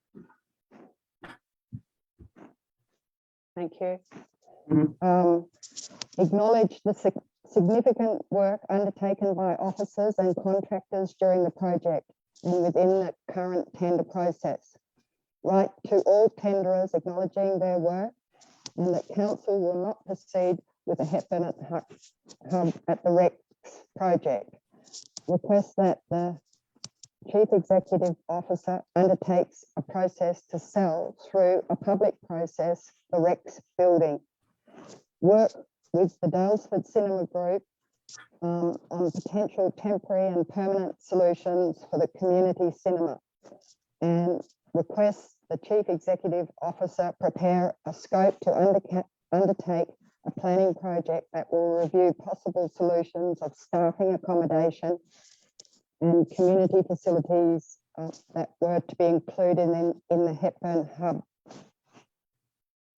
Thank you. Acknowledge the significant work undertaken by officers and contractors during the project and within the current tender process. Right to all tenderers acknowledging their work, and that council will not proceed with the Hepburn Hub at the Rex project. Request that the Chief Executive Officer undertakes a process to sell through a public process the Rex building. Work with the Dalesford Cinema Group on potential temporary and permanent solutions for the community cinema, and request the Chief Executive Officer prepare a scope to undertake a planning project that will review possible solutions of staffing, accommodation and community facilities that were to be included in the Hepburn Hub.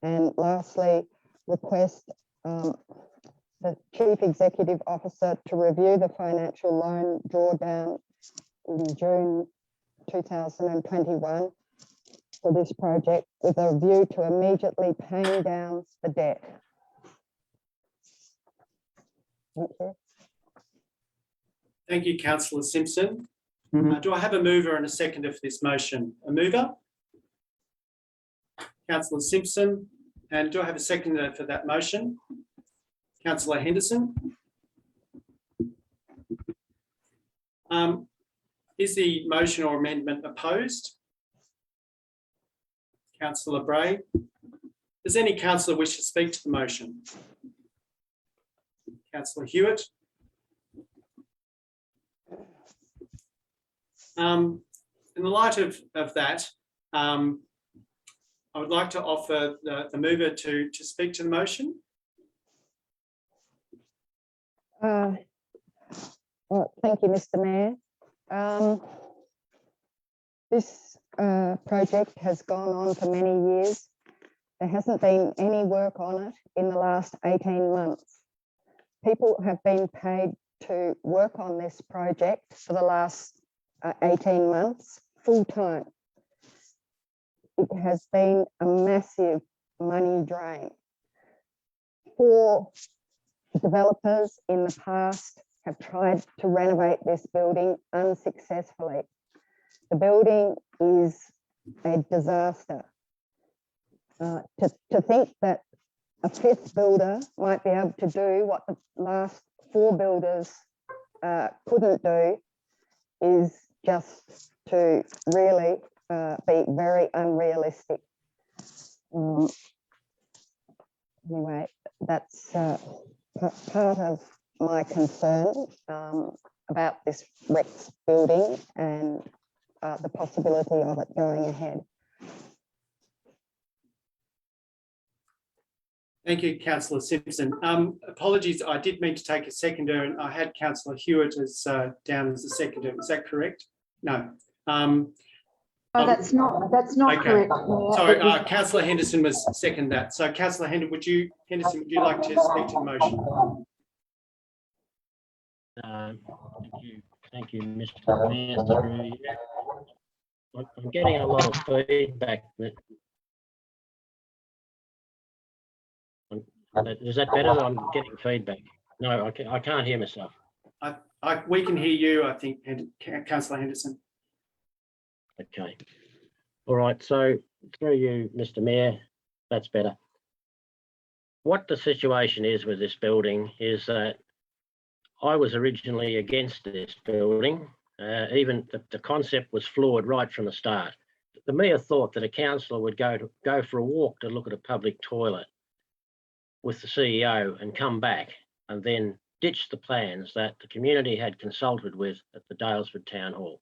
And lastly, request the Chief Executive Officer to review the financial loan drawdown in June 2021 for this project with a view to immediately paying down the debt. Thank you. Thank you, Councillor Simpson. Do I have a mover and a seconder for this motion? A mover? Councillor Simpson. And do I have a seconder for that motion? Councillor Henderson. Is the motion or amendment opposed? Councillor Bray. Does any councillor wish to speak to the motion? Councillor Hewitt. In the light of that, I would like to offer the mover to speak to the motion. Well, thank you, Mr. Mayor. This project has gone on for many years. There hasn't been any work on it in the last 18 months. People have been paid to work on this project for the last 18 months, full time. It has been a massive money drain. 4 developers in the past have tried to renovate this building unsuccessfully. The building is a disaster. To think that a 5th builder might be able to do what the last 4 builders couldn't do is just to really be very unrealistic. Anyway, that's part of my concern about this Rex building and the possibility of it going ahead. Thank you, Councillor Simpson. Apologies, I did mean to take a seconder and I had Councillor Hewitt as down as a seconder. Is that correct? No. Oh, that's not okay. correct. Sorry, Councillor Henderson was second that. So Councillor Henderson, would you like to speak to the motion? Thank you, Mr. Mayor. I'm getting a lot of feedback. Is that better? I'm getting feedback. No, I can't hear myself. We can hear you, I think, Councillor Henderson. Okay. All right. So through you, Mr. Mayor, that's better. What the situation is with this building is that I was originally against this building. Even the concept was flawed right from the start. The mere thought that a councillor would go for a walk to look at a public toilet with the CEO and come back and then ditch the plans that the community had consulted with at the Dalesford Town Hall.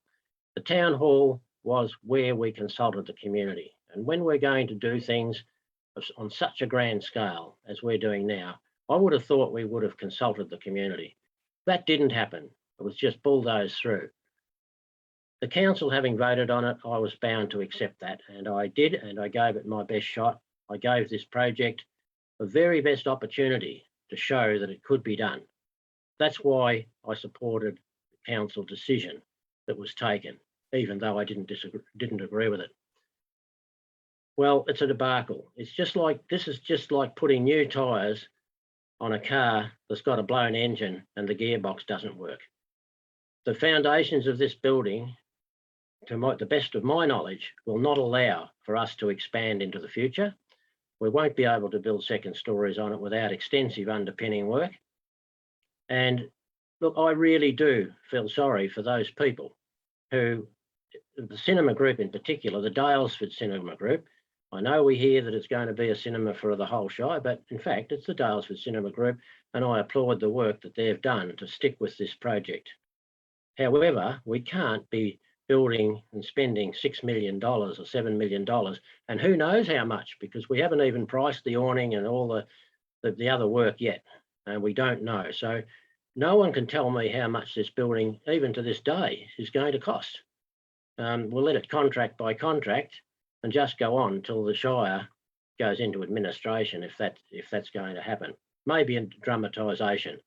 The Town Hall was where we consulted the community. And when we're going to do things on such a grand scale as we're doing now, I would have thought we would have consulted the community. That didn't happen. It was just bulldozed through. The council having voted on it, I was bound to accept that. And I did, and I gave it my best shot. I gave this project the very best opportunity to show that it could be done. That's why I supported the council decision that was taken, even though I didn't agree with it. Well, it's a debacle. This is just like putting new tyres on a car that's got a blown engine and the gearbox doesn't work. The foundations of this building, to the best of my knowledge, will not allow for us to expand into the future. We won't be able to build second stories on it without extensive underpinning work. And look, I really do feel sorry for those people who, the cinema group in particular, the Dalesford Cinema Group. I know we hear that it's going to be a cinema for the whole Shire, but in fact, it's the Dalesford Cinema Group, and I applaud the work that they've done to stick with this project. However, we can't be building and spending $6 million or $7 million, and who knows how much, because we haven't even priced the awning and all the other work yet, and we don't know. So no one can tell me how much this building, even to this day, is going to cost. We'll let it contract by contract and just go on until the Shire goes into administration, if that's going to happen. Maybe in dramatisation,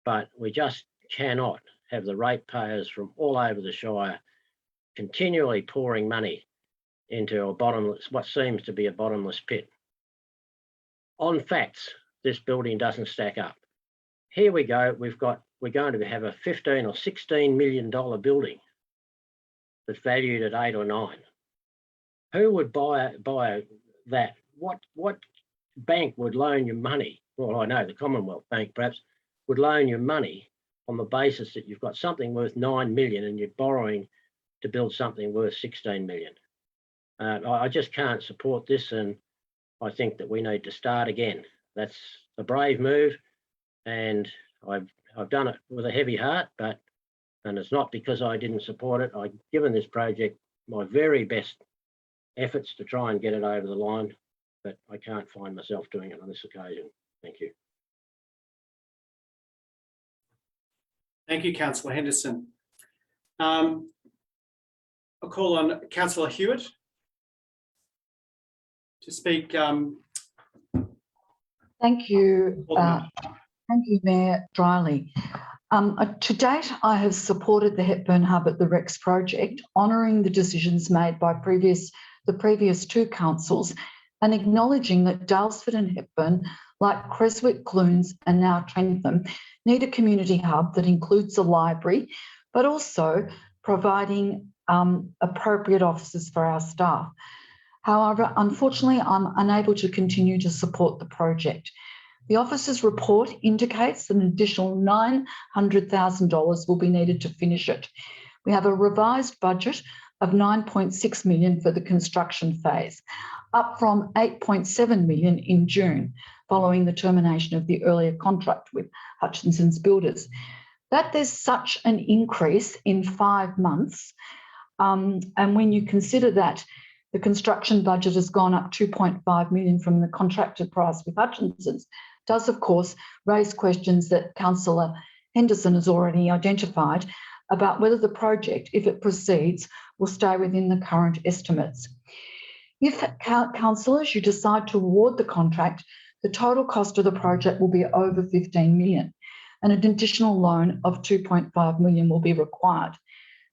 but we just cannot have the ratepayers from all over the Shire continually pouring money into a bottomless, what seems to be a bottomless pit. On facts, this building doesn't stack up. Here we go, we're going to have a $15 or $16 million building that's valued at 8 or 9. Who would buy that? What bank would loan you money? Well, I know the Commonwealth Bank perhaps would loan you money on the basis that you've got something worth 9 million and you're borrowing to build something worth 16 million. I just can't support this, and I think that we need to start again. That's a brave move, and I've done it with a heavy heart, and it's not because I didn't support it. I've given this project my very best efforts to try and get it over the line, but I can't find myself doing it on this occasion. Thank you. Thank you, Councillor Henderson. I'll call on Councillor Hewitt to speak. Thank you. Thank you, Mayor Drylie. To date, I have supported the Hepburn Hub at the Rex project, honouring the decisions made by the previous two councils and acknowledging that Dalesford and Hepburn, like Creswick, Clunes and now Trentham, need a community hub that includes a library, but also providing appropriate offices for our staff. However, unfortunately, I'm unable to continue to support the project. The officer's report indicates that an additional $900,000 will be needed to finish it. We have a revised budget of $9.6 million for the construction phase, up from $8.7 million in June, following the termination of the earlier contract with Hutchinson's Builders. That there's such an increase in 5 months, and when you consider that the construction budget has gone up $2.5 million from the contracted price with Hutchinson's, does of course raise questions that Councillor Henderson has already identified about whether the project, if it proceeds, will stay within the current estimates. If, councillors, you decide to award the contract, the total cost of the project will be over $15 million, and an additional loan of $2.5 million will be required.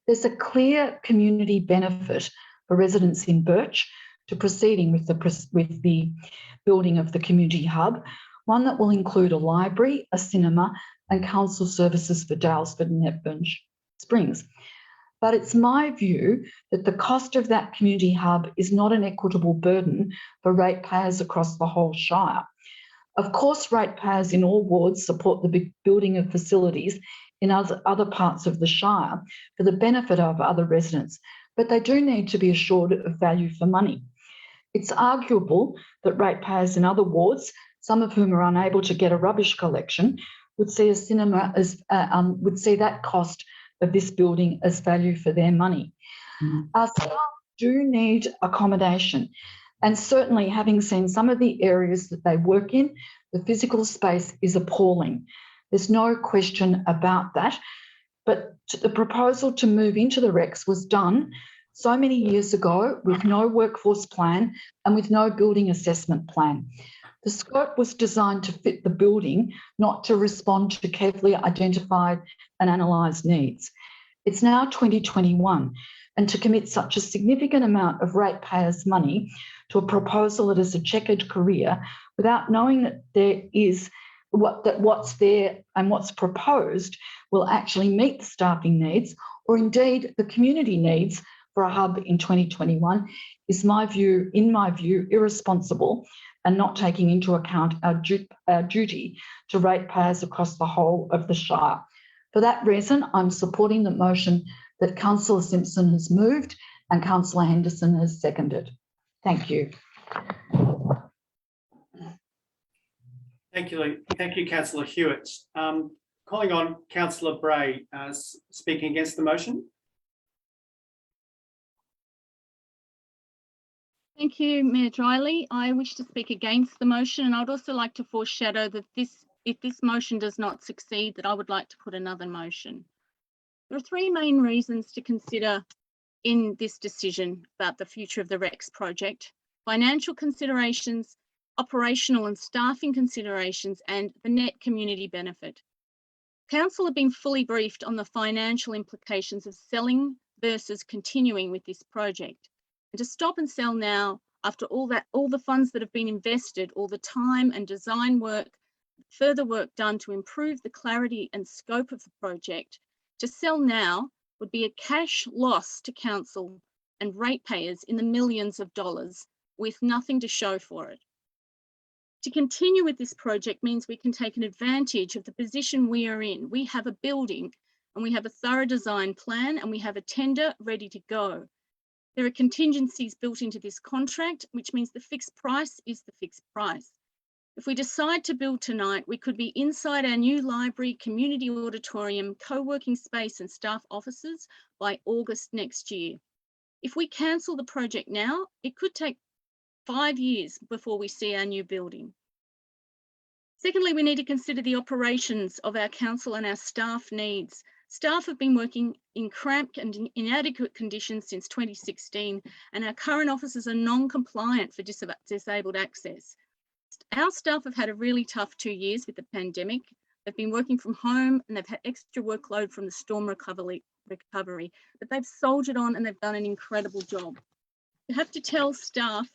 There's a clear community benefit for residents in Birch to proceeding with the building of the community hub, one that will include a library, a cinema, and council services for Dalesford and Hepburn Springs. But it's my view that the cost of that community hub is not an equitable burden for ratepayers across the whole Shire. Of course, ratepayers in all wards support the building of facilities in other parts of the Shire for the benefit of other residents, but they do need to be assured of value for money. It's arguable that ratepayers in other wards, some of whom are unable to get a rubbish collection, would see a cinema as would see that cost of this building as value for their money. Our staff do need accommodation, and certainly having seen some of the areas that they work in, the physical space is appalling. There's no question about that. But the proposal to move into the Rex was done so many years ago with no workforce plan and with no building assessment plan. The scope was designed to fit the building, not to respond to carefully identified and analysed needs. It's now 2021, and to commit such a significant amount of ratepayers' money to a proposal that is a checkered career without knowing that there is what's there and what's proposed will actually meet the staffing needs, or indeed the community needs for a hub in 2021, is in my view, irresponsible and not taking into account our duty to ratepayers across the whole of the Shire. For that reason, I'm supporting the motion that Councillor Simpson has moved and Councillor Henderson has seconded. Thank you. Thank you, Councillor Hewitt. Calling on Councillor Bray speaking against the motion. Thank you, Mayor Drylee. I wish to speak against the motion, and I'd also like to foreshadow that if this motion does not succeed, that I would like to put another motion. There are three main reasons to consider in this decision about the future of the REX project: financial considerations, operational and staffing considerations, and the net community benefit. Council have been fully briefed on the financial implications of selling versus continuing with this project. And to stop and sell now, after all the funds that have been invested, all the time and design work, further work done to improve the clarity and scope of the project, to sell now would be a cash loss to council and ratepayers in the millions of dollars with nothing to show for it. To continue with this project means we can take an advantage of the position we are in. We have a building and we have a thorough design plan and we have a tender ready to go. There are contingencies built into this contract, which means the fixed price is the fixed price. If we decide to build tonight, we could be inside our new library, community auditorium, co-working space and staff offices by August next year. If we cancel the project now, it could take 5 years before we see our new building. Secondly, we need to consider the operations of our council and our staff needs. Staff have been working in cramped and inadequate conditions since 2016, and our current offices are non-compliant for disabled access. Our staff have had a really tough 2 years with the pandemic. They've been working from home and they've had extra workload from the storm recovery, but they've soldiered on and they've done an incredible job. You have to tell staff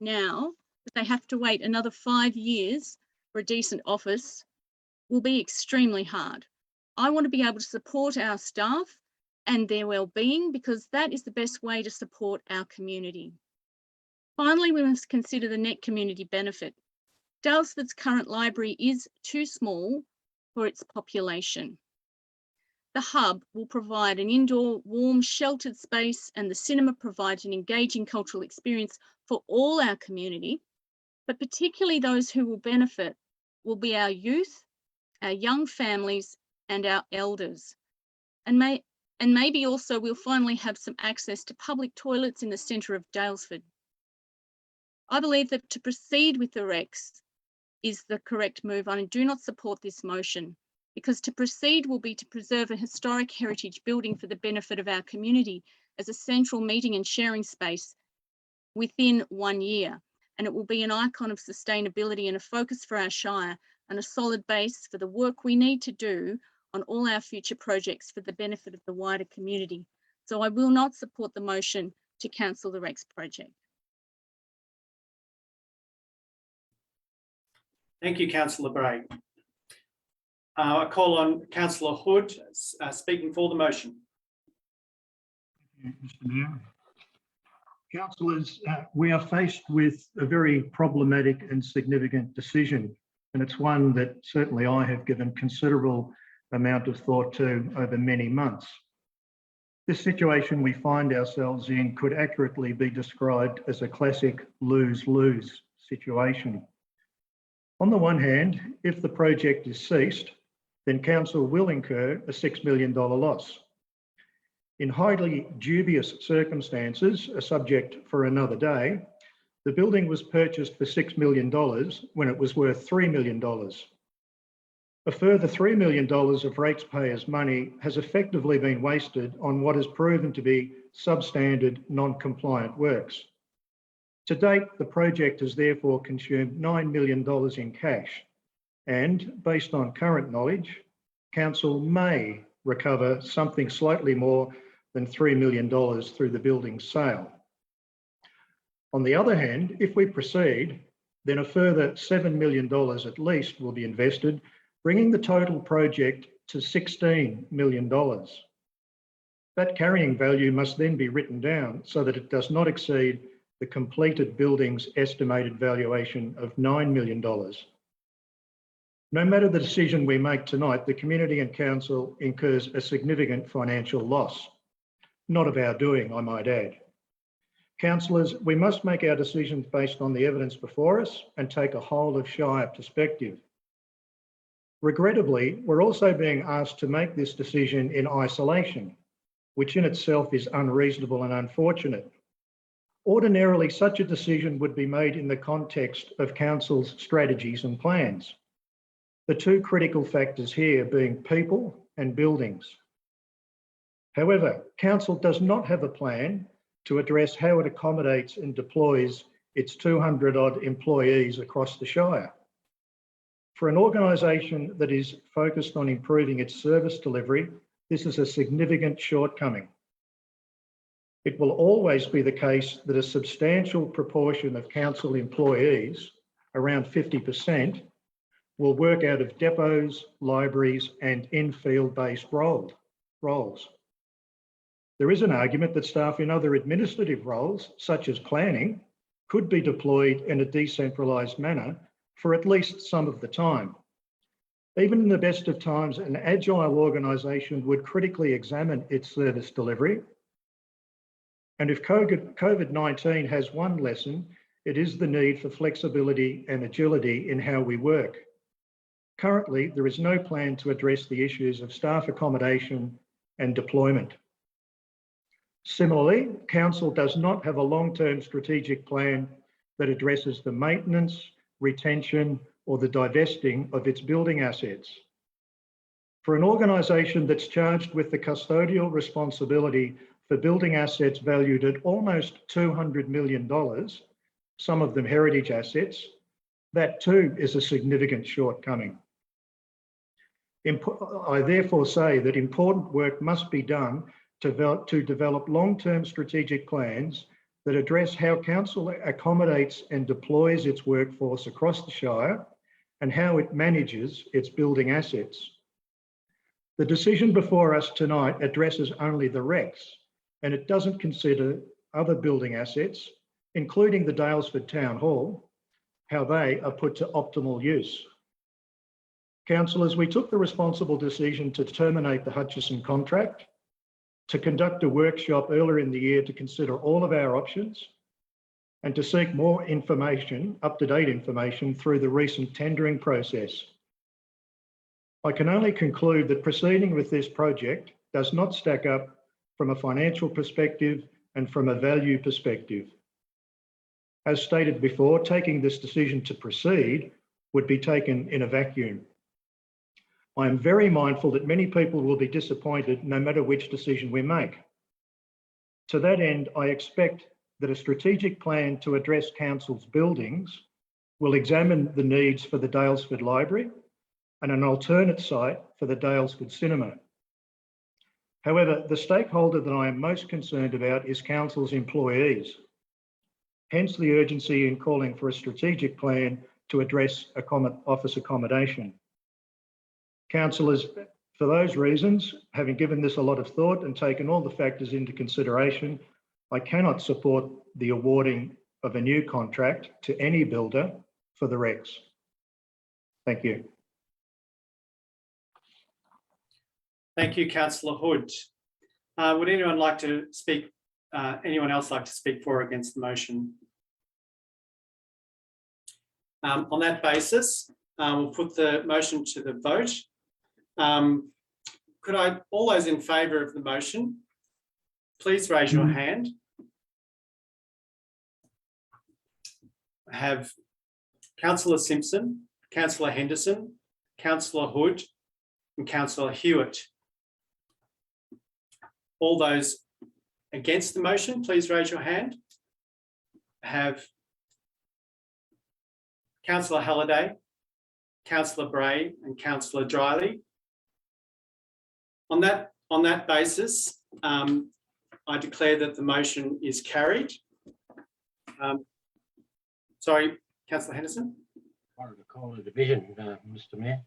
now that they have to wait another 5 years for a decent office will be extremely hard. I want to be able to support our staff and their well-being because that is the best way to support our community. Finally, we must consider the net community benefit. Daylesford's current library is too small for its population. The hub will provide an indoor, warm, sheltered space, and the cinema provides an engaging cultural experience for all our community, but particularly those who will benefit will be our youth, our young families, and our elders. And maybe also we'll finally have some access to public toilets in the centre of Daylesford. I believe that to proceed with the REX is the correct move on, and do not support this motion, because to proceed will be to preserve a historic heritage building for the benefit of our community as a central meeting and sharing space within 1 year. And it will be an icon of sustainability and a focus for our Shire and a solid base for the work we need to do on all our future projects for the benefit of the wider community. So I will not support the motion to cancel the REX project. Thank you, Councillor Bray. I call on Councillor Hood speaking for the motion. Thank you, Mr. Mayor. Councillors, we are faced with a very problematic and significant decision, and it's one that certainly I have given considerable amount of thought to over many months. This situation we find ourselves in could accurately be described as a classic lose-lose situation. On the one hand, if the project is ceased, then council will incur a $6 million loss. In highly dubious circumstances, a subject for another day, the building was purchased for $6 million when it was worth $3 million. A further $3 million of ratepayers' money has effectively been wasted on what has proven to be substandard, non-compliant works. To date, the project has therefore consumed $9 million in cash, and based on current knowledge, council may recover something slightly more than $3 million through the building's sale. On the other hand, if we proceed, then a further $7 million at least will be invested, bringing the total project to $16 million. That carrying value must then be written down so that it does not exceed the completed building's estimated valuation of $9 million. No matter the decision we make tonight, the community and council incurs a significant financial loss. Not of our doing, I might add. Councillors, we must make our decisions based on the evidence before us and take a whole of Shire perspective. Regrettably, we're also being asked to make this decision in isolation, which in itself is unreasonable and unfortunate. Ordinarily, such a decision would be made in the context of council's strategies and plans. The two critical factors here being people and buildings. However, council does not have a plan to address how it accommodates and deploys its 200 odd employees across the Shire. For an organisation that is focused on improving its service delivery, this is a significant shortcoming. It will always be the case that a substantial proportion of council employees, around 50%, will work out of depots, libraries and in-field-based roles. There is an argument that staff in other administrative roles, such as planning, could be deployed in a decentralised manner for at least some of the time. Even in the best of times, an agile organisation would critically examine its service delivery. And if COVID-19 has one lesson, it is the need for flexibility and agility in how we work. Currently, there is no plan to address the issues of staff accommodation and deployment. Similarly, council does not have a long-term strategic plan that addresses the maintenance, retention, or the divesting of its building assets. For an organisation that's charged with the custodial responsibility for building assets valued at almost $200 million, some of them heritage assets, that too is a significant shortcoming. I therefore say that important work must be done to develop long-term strategic plans that address how council accommodates and deploys its workforce across the Shire and how it manages its building assets. The decision before us tonight addresses only the Rex, and it doesn't consider other building assets, including the Daylesford Town Hall, how they are put to optimal use. Councillors, we took the responsible decision to terminate the Hutchison contract, to conduct a workshop earlier in the year to consider all of our options, and to seek more information, up-to-date information, through the recent tendering process. I can only conclude that proceeding with this project does not stack up from a financial perspective and from a value perspective. As stated before, taking this decision to proceed would be taken in a vacuum. I am very mindful that many people will be disappointed no matter which decision we make. To that end, I expect that a strategic plan to address council's buildings will examine the needs for the Daylesford Library and an alternate site for the Daylesford Cinema. However, the stakeholder that I am most concerned about is council's employees. Hence the urgency in calling for a strategic plan to address office accommodation. Councillors, for those reasons, having given this a lot of thought and taken all the factors into consideration, I cannot support the awarding of a new contract to any builder for the Rex. Thank you. Thank you, Councillor Hood. Would anyone like to speak? Anyone else like to speak for or against the motion? On that basis, we'll put the motion to the vote. Could all those in favour of the motion, please raise your hand. I have Councillor Simpson, Councillor Henderson, Councillor Hood and Councillor Hewitt. All those against the motion, please raise your hand. I have Councillor Halliday, Councillor Bray and Councillor Drylie. On that basis, I declare that the motion is carried. Sorry, Councillor Henderson? Wanted to call a division, Mr. Mayor.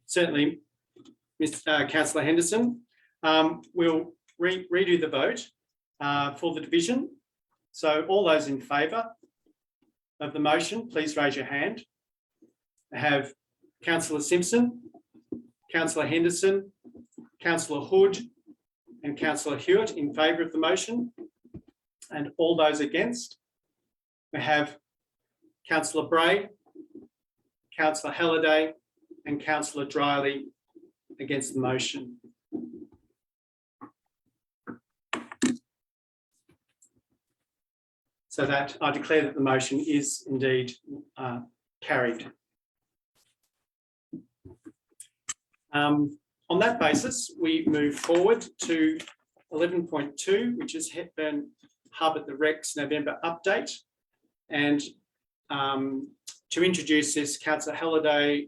Certainly, Councillor Henderson. We'll redo the vote for the division. So all those in favour of the motion, please raise your hand. I have Councillor Simpson, Councillor Henderson, Councillor Hood and Councillor Hewitt in favour of the motion. And all those against. We have Councillor Bray, Councillor Halliday and Councillor Dryly against the motion. So that I declare that the motion is indeed carried. On that basis, we move forward to 11.2, which is Hepburn Hub at the Rex November update. And to introduce this, Councillor Halliday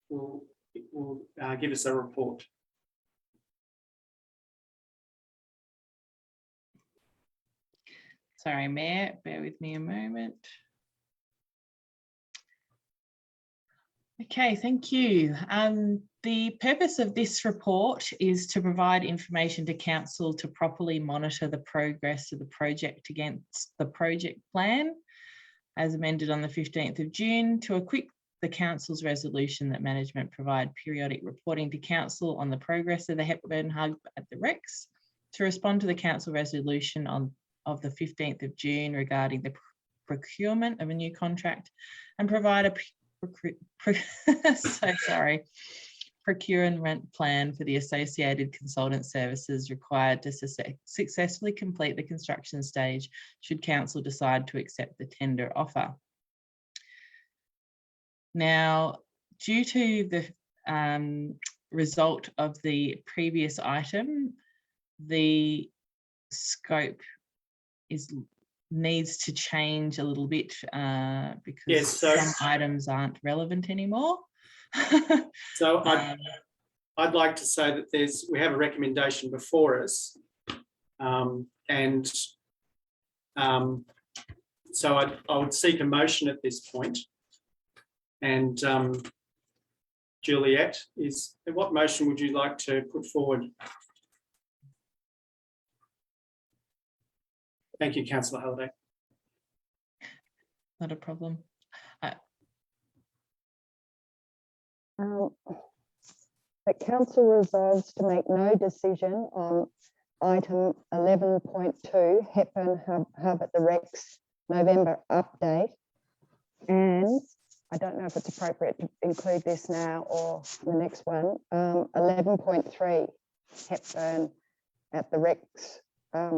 will give us a report. Sorry, Mayor, bear with me a moment. Okay, thank you. The purpose of this report is to provide information to Council to properly monitor the progress of the project against the project plan, as amended on the 15th of June, to equip the Council's resolution that management provide periodic reporting to Council on the progress of the Hepburn Hub at the Rex, to respond to the Council resolution of the 15th of June regarding the procurement of a new contract, and provide a procurement plan for the associated consultant services required to successfully complete the construction stage should Council decide to accept the tender offer. Now, due to the result of the previous item, the scope needs to change a little bit because some items aren't relevant anymore. So I'd like to say that we have a recommendation before us, so I would seek a motion at this point. And Juliet, what motion would you like to put forward? Thank you, Councillor Halliday. Not a problem. That Council resolves to make no decision on item 11.2, Hepburn Hub at the Rex November update. And I don't know if it's appropriate to include this now or the next one. 11.3, Hepburn at the Rex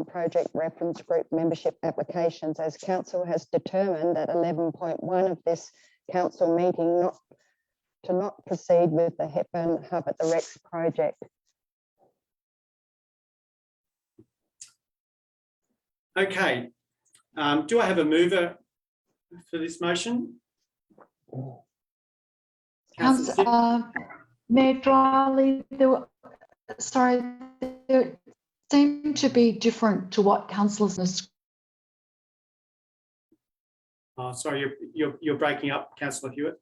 project reference group membership applications, as Council has determined at 11.1 of this Council meeting not proceed with the Hepburn Hub at the Rex project. Okay. Do I have a mover for this motion? Mayor Dryly, there seemed to be different to what councillors. Sorry, you're breaking up, Councillor Hewitt.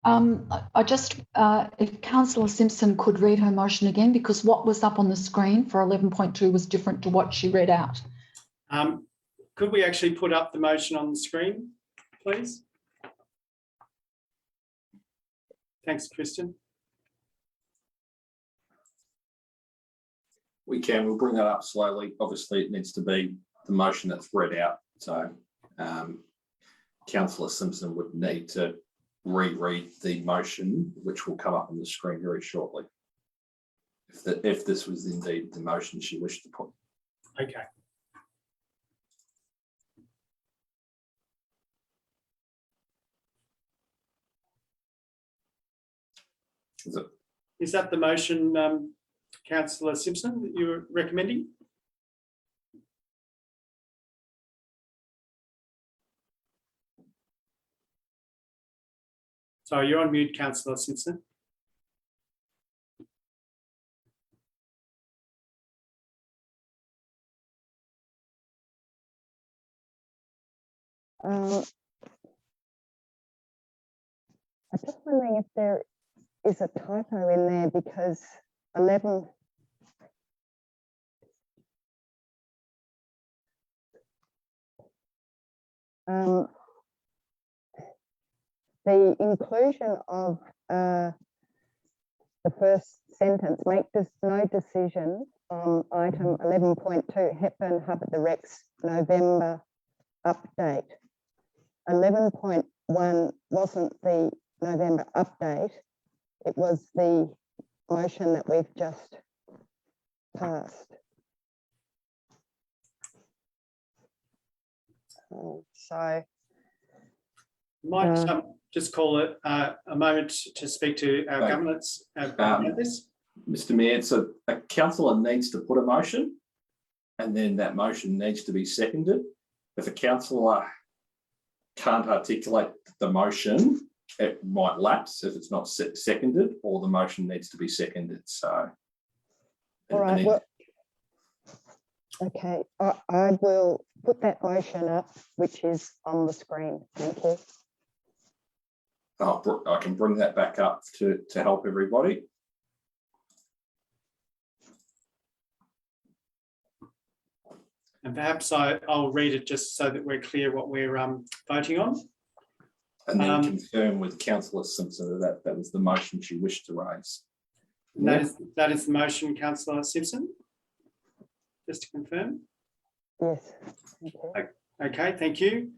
I just, if Councillor Simpson could read her motion again, because what was up on the screen for 11.2 was different to what she read out. Could we actually put up the motion on the screen, please? Thanks, Kristen. We can. We'll bring that up slowly. Obviously, it needs to be the motion that's read out. So Councillor Simpson would need to reread the motion, which will come up on the screen very shortly, if this was indeed the motion she wished to put. Okay. Is that the motion, Councillor Simpson, that you were recommending? Sorry, you're on mute, Councillor Simpson. I'm just wondering if there is a typo in there because 11. The inclusion of the first sentence, make no decision on item 11.2, Hepburn Hub at the Rex November update. 11.1 wasn't the November update, it was the motion that we've just passed. So might just call it a moment to speak to our governance members. Mr. Mayor, so a councillor needs to put a motion and then that motion needs to be seconded. If a councillor can't articulate the motion, it might lapse if it's not seconded, or the motion needs to be seconded. So, all right, well, okay, I will put that motion up, which is on the screen. Thank you. I can bring that back up to help everybody. And perhaps I'll read it just so that we're clear what we're voting on. And then confirm with Councillor Simpson that was the motion she wished to raise. That is the motion, Councillor Simpson? Just to confirm? Yes. Okay, thank you.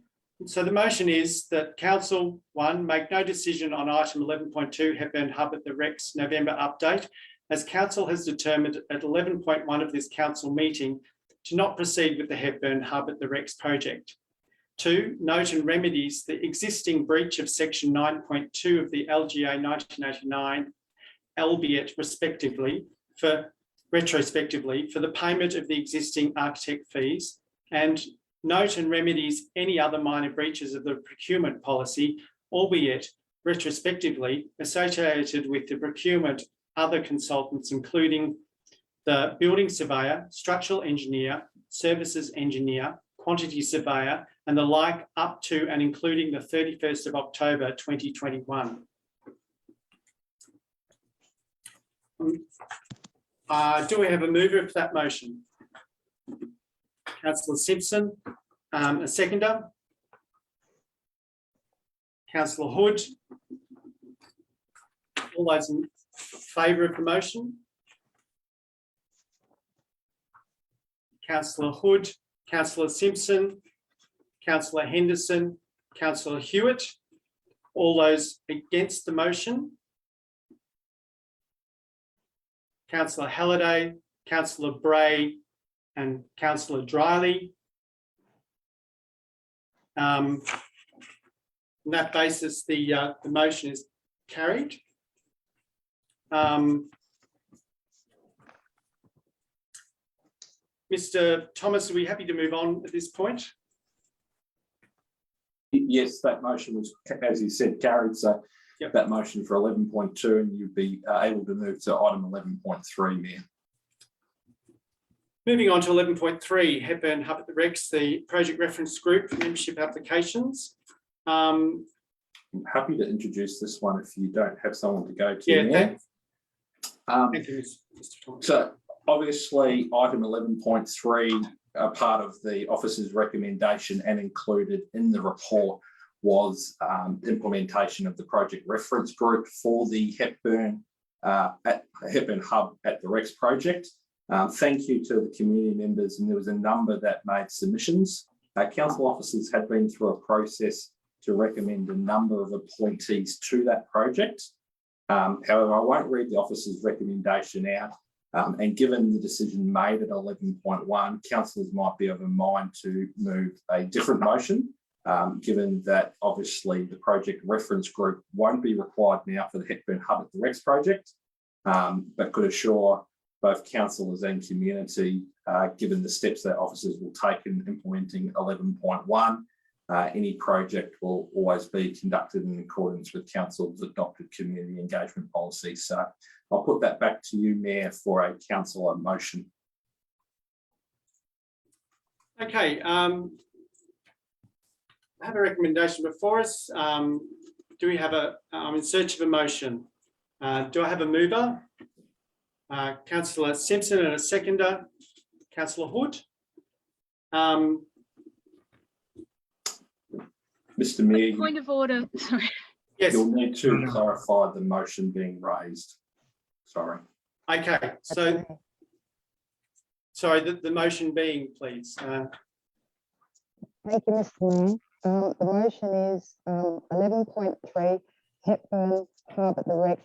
So the motion is that Council 1 make no decision on item 11.2 Hepburn Hub at the Rex November update, as Council has determined at 11.1 of this Council meeting to not proceed with the Hepburn Hub at the Rex project. 2, note and remedies the existing breach of section 9.2 of the LGA 1989, albeit retrospectively for the payment of the existing architect fees, and note and remedies any other minor breaches of the procurement policy, albeit retrospectively associated with the procurement other consultants, including the building surveyor, structural engineer, services engineer, quantity surveyor, and the like, up to and including the 31st of October 2021. Do we have a mover for that motion? Councillor Simpson, a seconder. Councillor Hood. All those in favour of the motion? Councillor Hood, Councillor Simpson, Councillor Henderson, Councillor Hewitt. All those against the motion? Councillor Halliday, Councillor Bray, and Councillor Dryly. On that basis, the motion is carried. Mr. Thomas, are we happy to move on at this point? Yes, that motion was, as you said, carried. So that motion for 11.2, and you'd be able to move to item 11.3, Mayor. Moving on to 11.3, Hepburn Hub at the Rex, the project reference group membership applications. I'm happy to introduce this one if you don't have someone to go to. Yeah, thank you, Mr. Thomas. So obviously, item 11.3, part of the officer's recommendation and included in the report was implementation of the project reference group for the Hepburn Hub at the Rex project. Thank you to the community members, and there was a number that made submissions. Council officers had been through a process to recommend a number of appointees to that project. However, I won't read the officer's recommendation out. And given the decision made at 11.1, councillors might be of a mind to move a different motion, given that obviously the project reference group won't be required now for the Hepburn Hub at the Rex project, but could assure both councillors and community, given the steps that officers will take in implementing 11.1, any project will always be conducted in accordance with council's adopted community engagement policy. So I'll put that back to you, Mayor, for a councillor motion. Okay. I have a recommendation before us. Do we have I'm in search of a motion. Do I have a mover? Councillor Simpson, and a seconder, Councillor Hood. Mr. Mayor, Point of order, sorry. Yes. you'll need to clarify the motion being raised. Sorry. Okay, so, sorry, the motion being, please. Thank you, Mr. Mayor. The motion is 11.3 Hepburn Hub at the Rex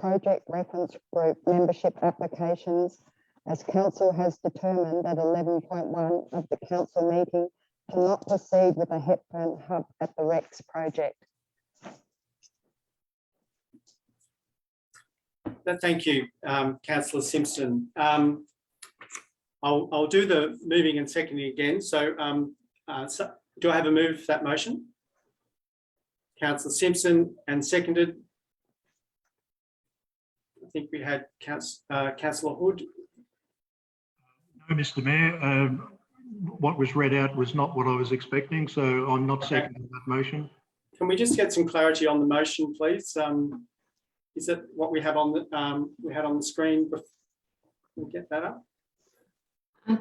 Project Reference Group membership applications, as council has determined at 11.1 of the council meeting to not proceed with the Hepburn Hub at the Rex project. Thank you, Councillor Simpson. I'll do the moving and seconding again. So, do I have a move for that motion? Councillor Simpson, and seconded. I think we had Councillor Hood. No, Mr. Mayor, what was read out was not what I was expecting, so I'm not seconding that motion. Can we just get some clarity on the motion, please? Is that what we have on the we had on the screen? Can we get that up?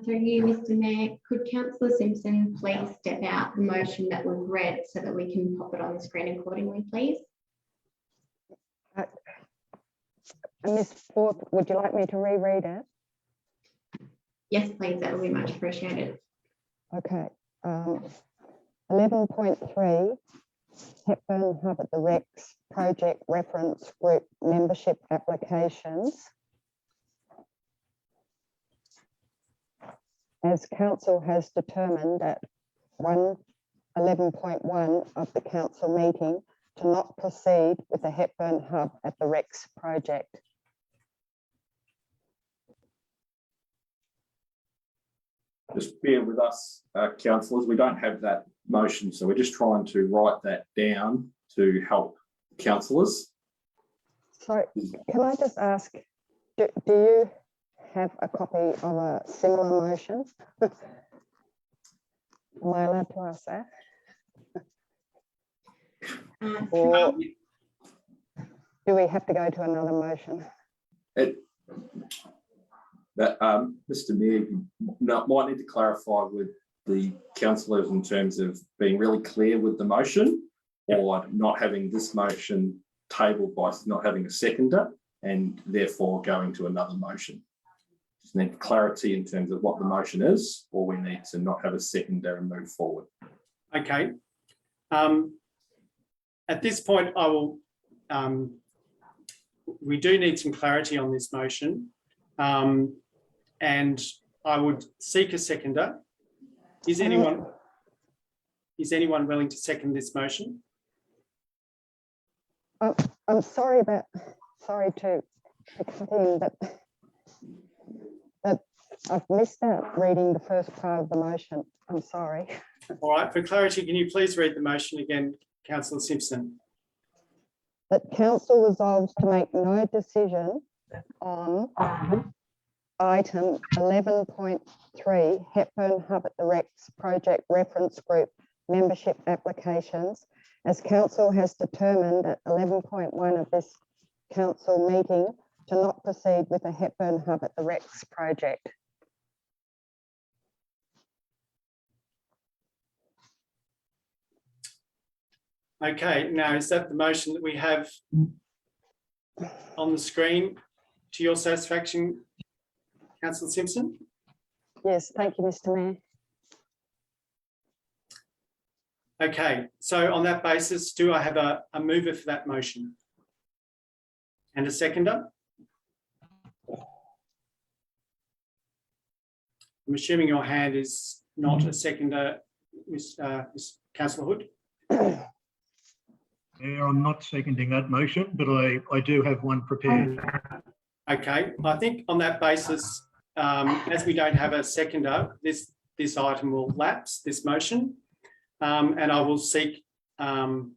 Through you, Mr. Mayor, could Councillor Simpson please step out the motion that we've read so that we can pop it on the screen accordingly, please? Ms. Forth, would you like me to reread it? Yes, please, that would be much appreciated. Okay. 11.3 Hepburn Hub at the Rex Project Reference Group membership applications. As council has determined at 11.1 of the council meeting to not proceed with the Hepburn Hub at the Rex project. Just bear with us, councillors. We don't have that motion, so we're just trying to write that down to help councillors. So can I just ask, do you have a copy of a similar motion? Am I allowed to ask that? Or do we have to go to another motion? Mr. Mayor, you might need to clarify with the councillors in terms of being really clear with the motion, or not having this motion tabled by not having a seconder and therefore going to another motion. Just need clarity in terms of what the motion is, or we need to not have a seconder and move forward. Okay. At this point, I will. We do need some clarity on this motion, and I would seek a seconder. Is anyone willing to second this motion? I'm sorry to cut in, but I've missed out reading the first part of the motion. I'm sorry. All right, for clarity, can you please read the motion again, Councillor Simpson? That council resolves to make no decision on item 11.3 Hepburn Hub at the Rex Project Reference Group membership applications, as council has determined at 11.1 of this council meeting to not proceed with the Hepburn Hub at the Rex project. Okay, now is that the motion that we have on the screen to your satisfaction, Councillor Simpson? Yes, thank you, Mr. Mayor. Okay, so on that basis, do I have a mover for that motion? And a seconder? I'm assuming your hand is not a seconder, Ms. Councillor Hood? Yeah, I'm not seconding that motion, but I do have one prepared. Okay, I think on that basis, as we don't have a seconder, this item will lapse, this motion, and I will seek any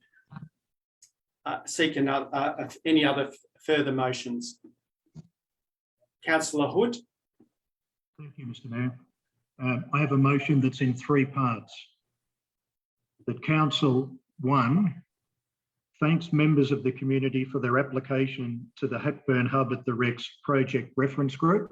other further motions. Councillor Hood. Thank you, Mr. Mayor. I have a motion that's in three parts. that Council 1 thanks members of the community for their application to the Hepburn Hub at the Rex Project Reference Group.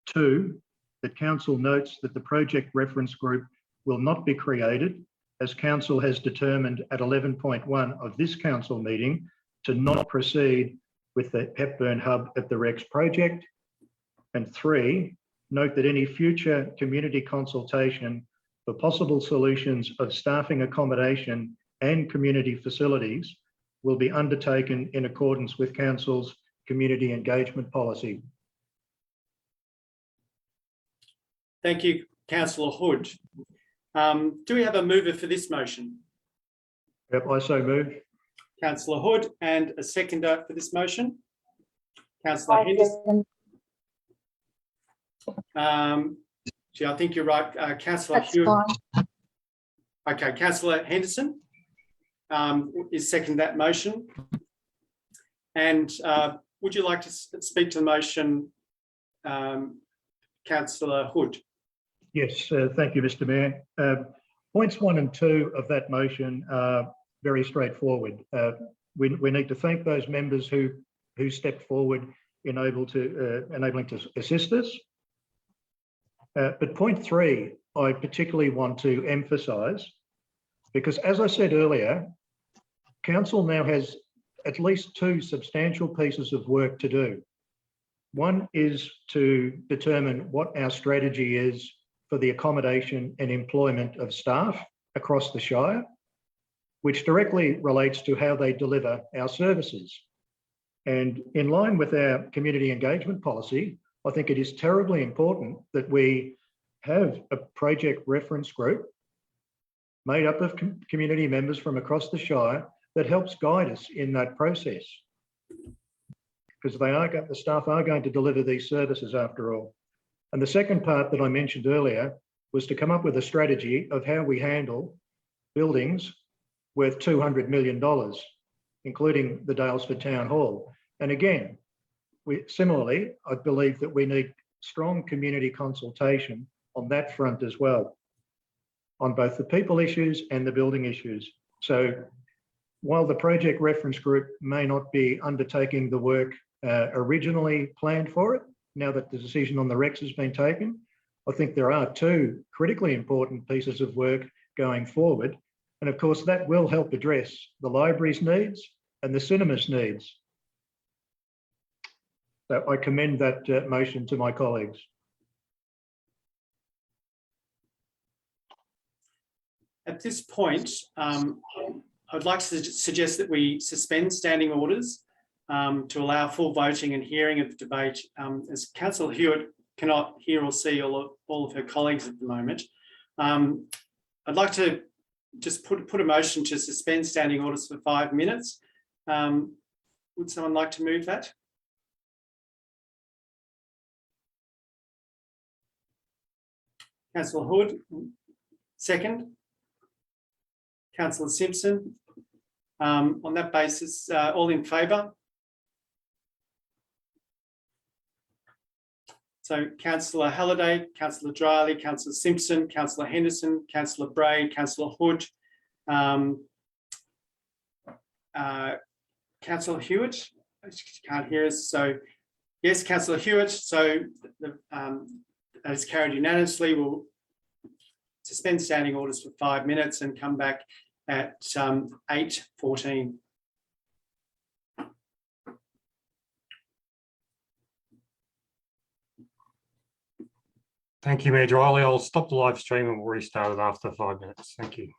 2, that Council notes that the Project Reference Group will not be created, as Council has determined at 11.1 of this Council meeting to not proceed with the Hepburn Hub at the Rex project. And 3, note that any future community consultation for possible solutions of staffing accommodation and community facilities will be undertaken in accordance with Council's community engagement policy. Thank you, Councillor Hood. Do we have a mover for this motion? Yep, I so move. Councillor Hood, and a seconder for this motion? Councillor Henderson. Gee, I think you're right, Councillor Hewitt. Okay, Councillor Henderson is second that motion. And would you like to speak to the motion, Councillor Hood? Yes, thank you, Mr. Mayor. Points 1 and 2 of that motion are very straightforward. We need to thank those members who stepped forward enabling to assist us. But point 3, I particularly want to emphasise, because as I said earlier, Council now has at least 2 substantial pieces of work to do. One is to determine what our strategy is for the accommodation and employment of staff across the Shire, which directly relates to how they deliver our services. And in line with our community engagement policy, I think it is terribly important that we have a project reference group made up of community members from across the Shire that helps guide us in that process. Because the staff are going to deliver these services after all. And the second part that I mentioned earlier was to come up with a strategy of how we handle buildings worth $200 million, including the Daylesford Town Hall. And again, similarly, I believe that we need strong community consultation on that front as well, on both the people issues and the building issues. So while the project reference group may not be undertaking the work originally planned for it, now that the decision on the Rex has been taken, I think there are 2 critically important pieces of work going forward. And of course, that will help address the library's needs and the cinema's needs. So I commend that motion to my colleagues. At this point, I'd like to suggest that we suspend standing orders to allow full voting and hearing of the debate, as Councillor Hewitt cannot hear or see all of her colleagues at the moment. I'd like to just put a motion to suspend standing orders for 5 minutes. Would someone like to move that? Councillor Hood, second. Councillor Simpson. On that basis, all in favour? So Councillor Halliday, Councillor Dryly, Councillor Simpson, Councillor Henderson, Councillor Bray, Councillor Hood, Councillor Hewitt, can't hear us. So yes, Councillor Hewitt. So that is carried unanimously. We'll suspend standing orders for 5 minutes and come back at 8:14. Thank you, Mayor Dryly. I'll stop the live stream and we'll restart it after 5 minutes. Thank you.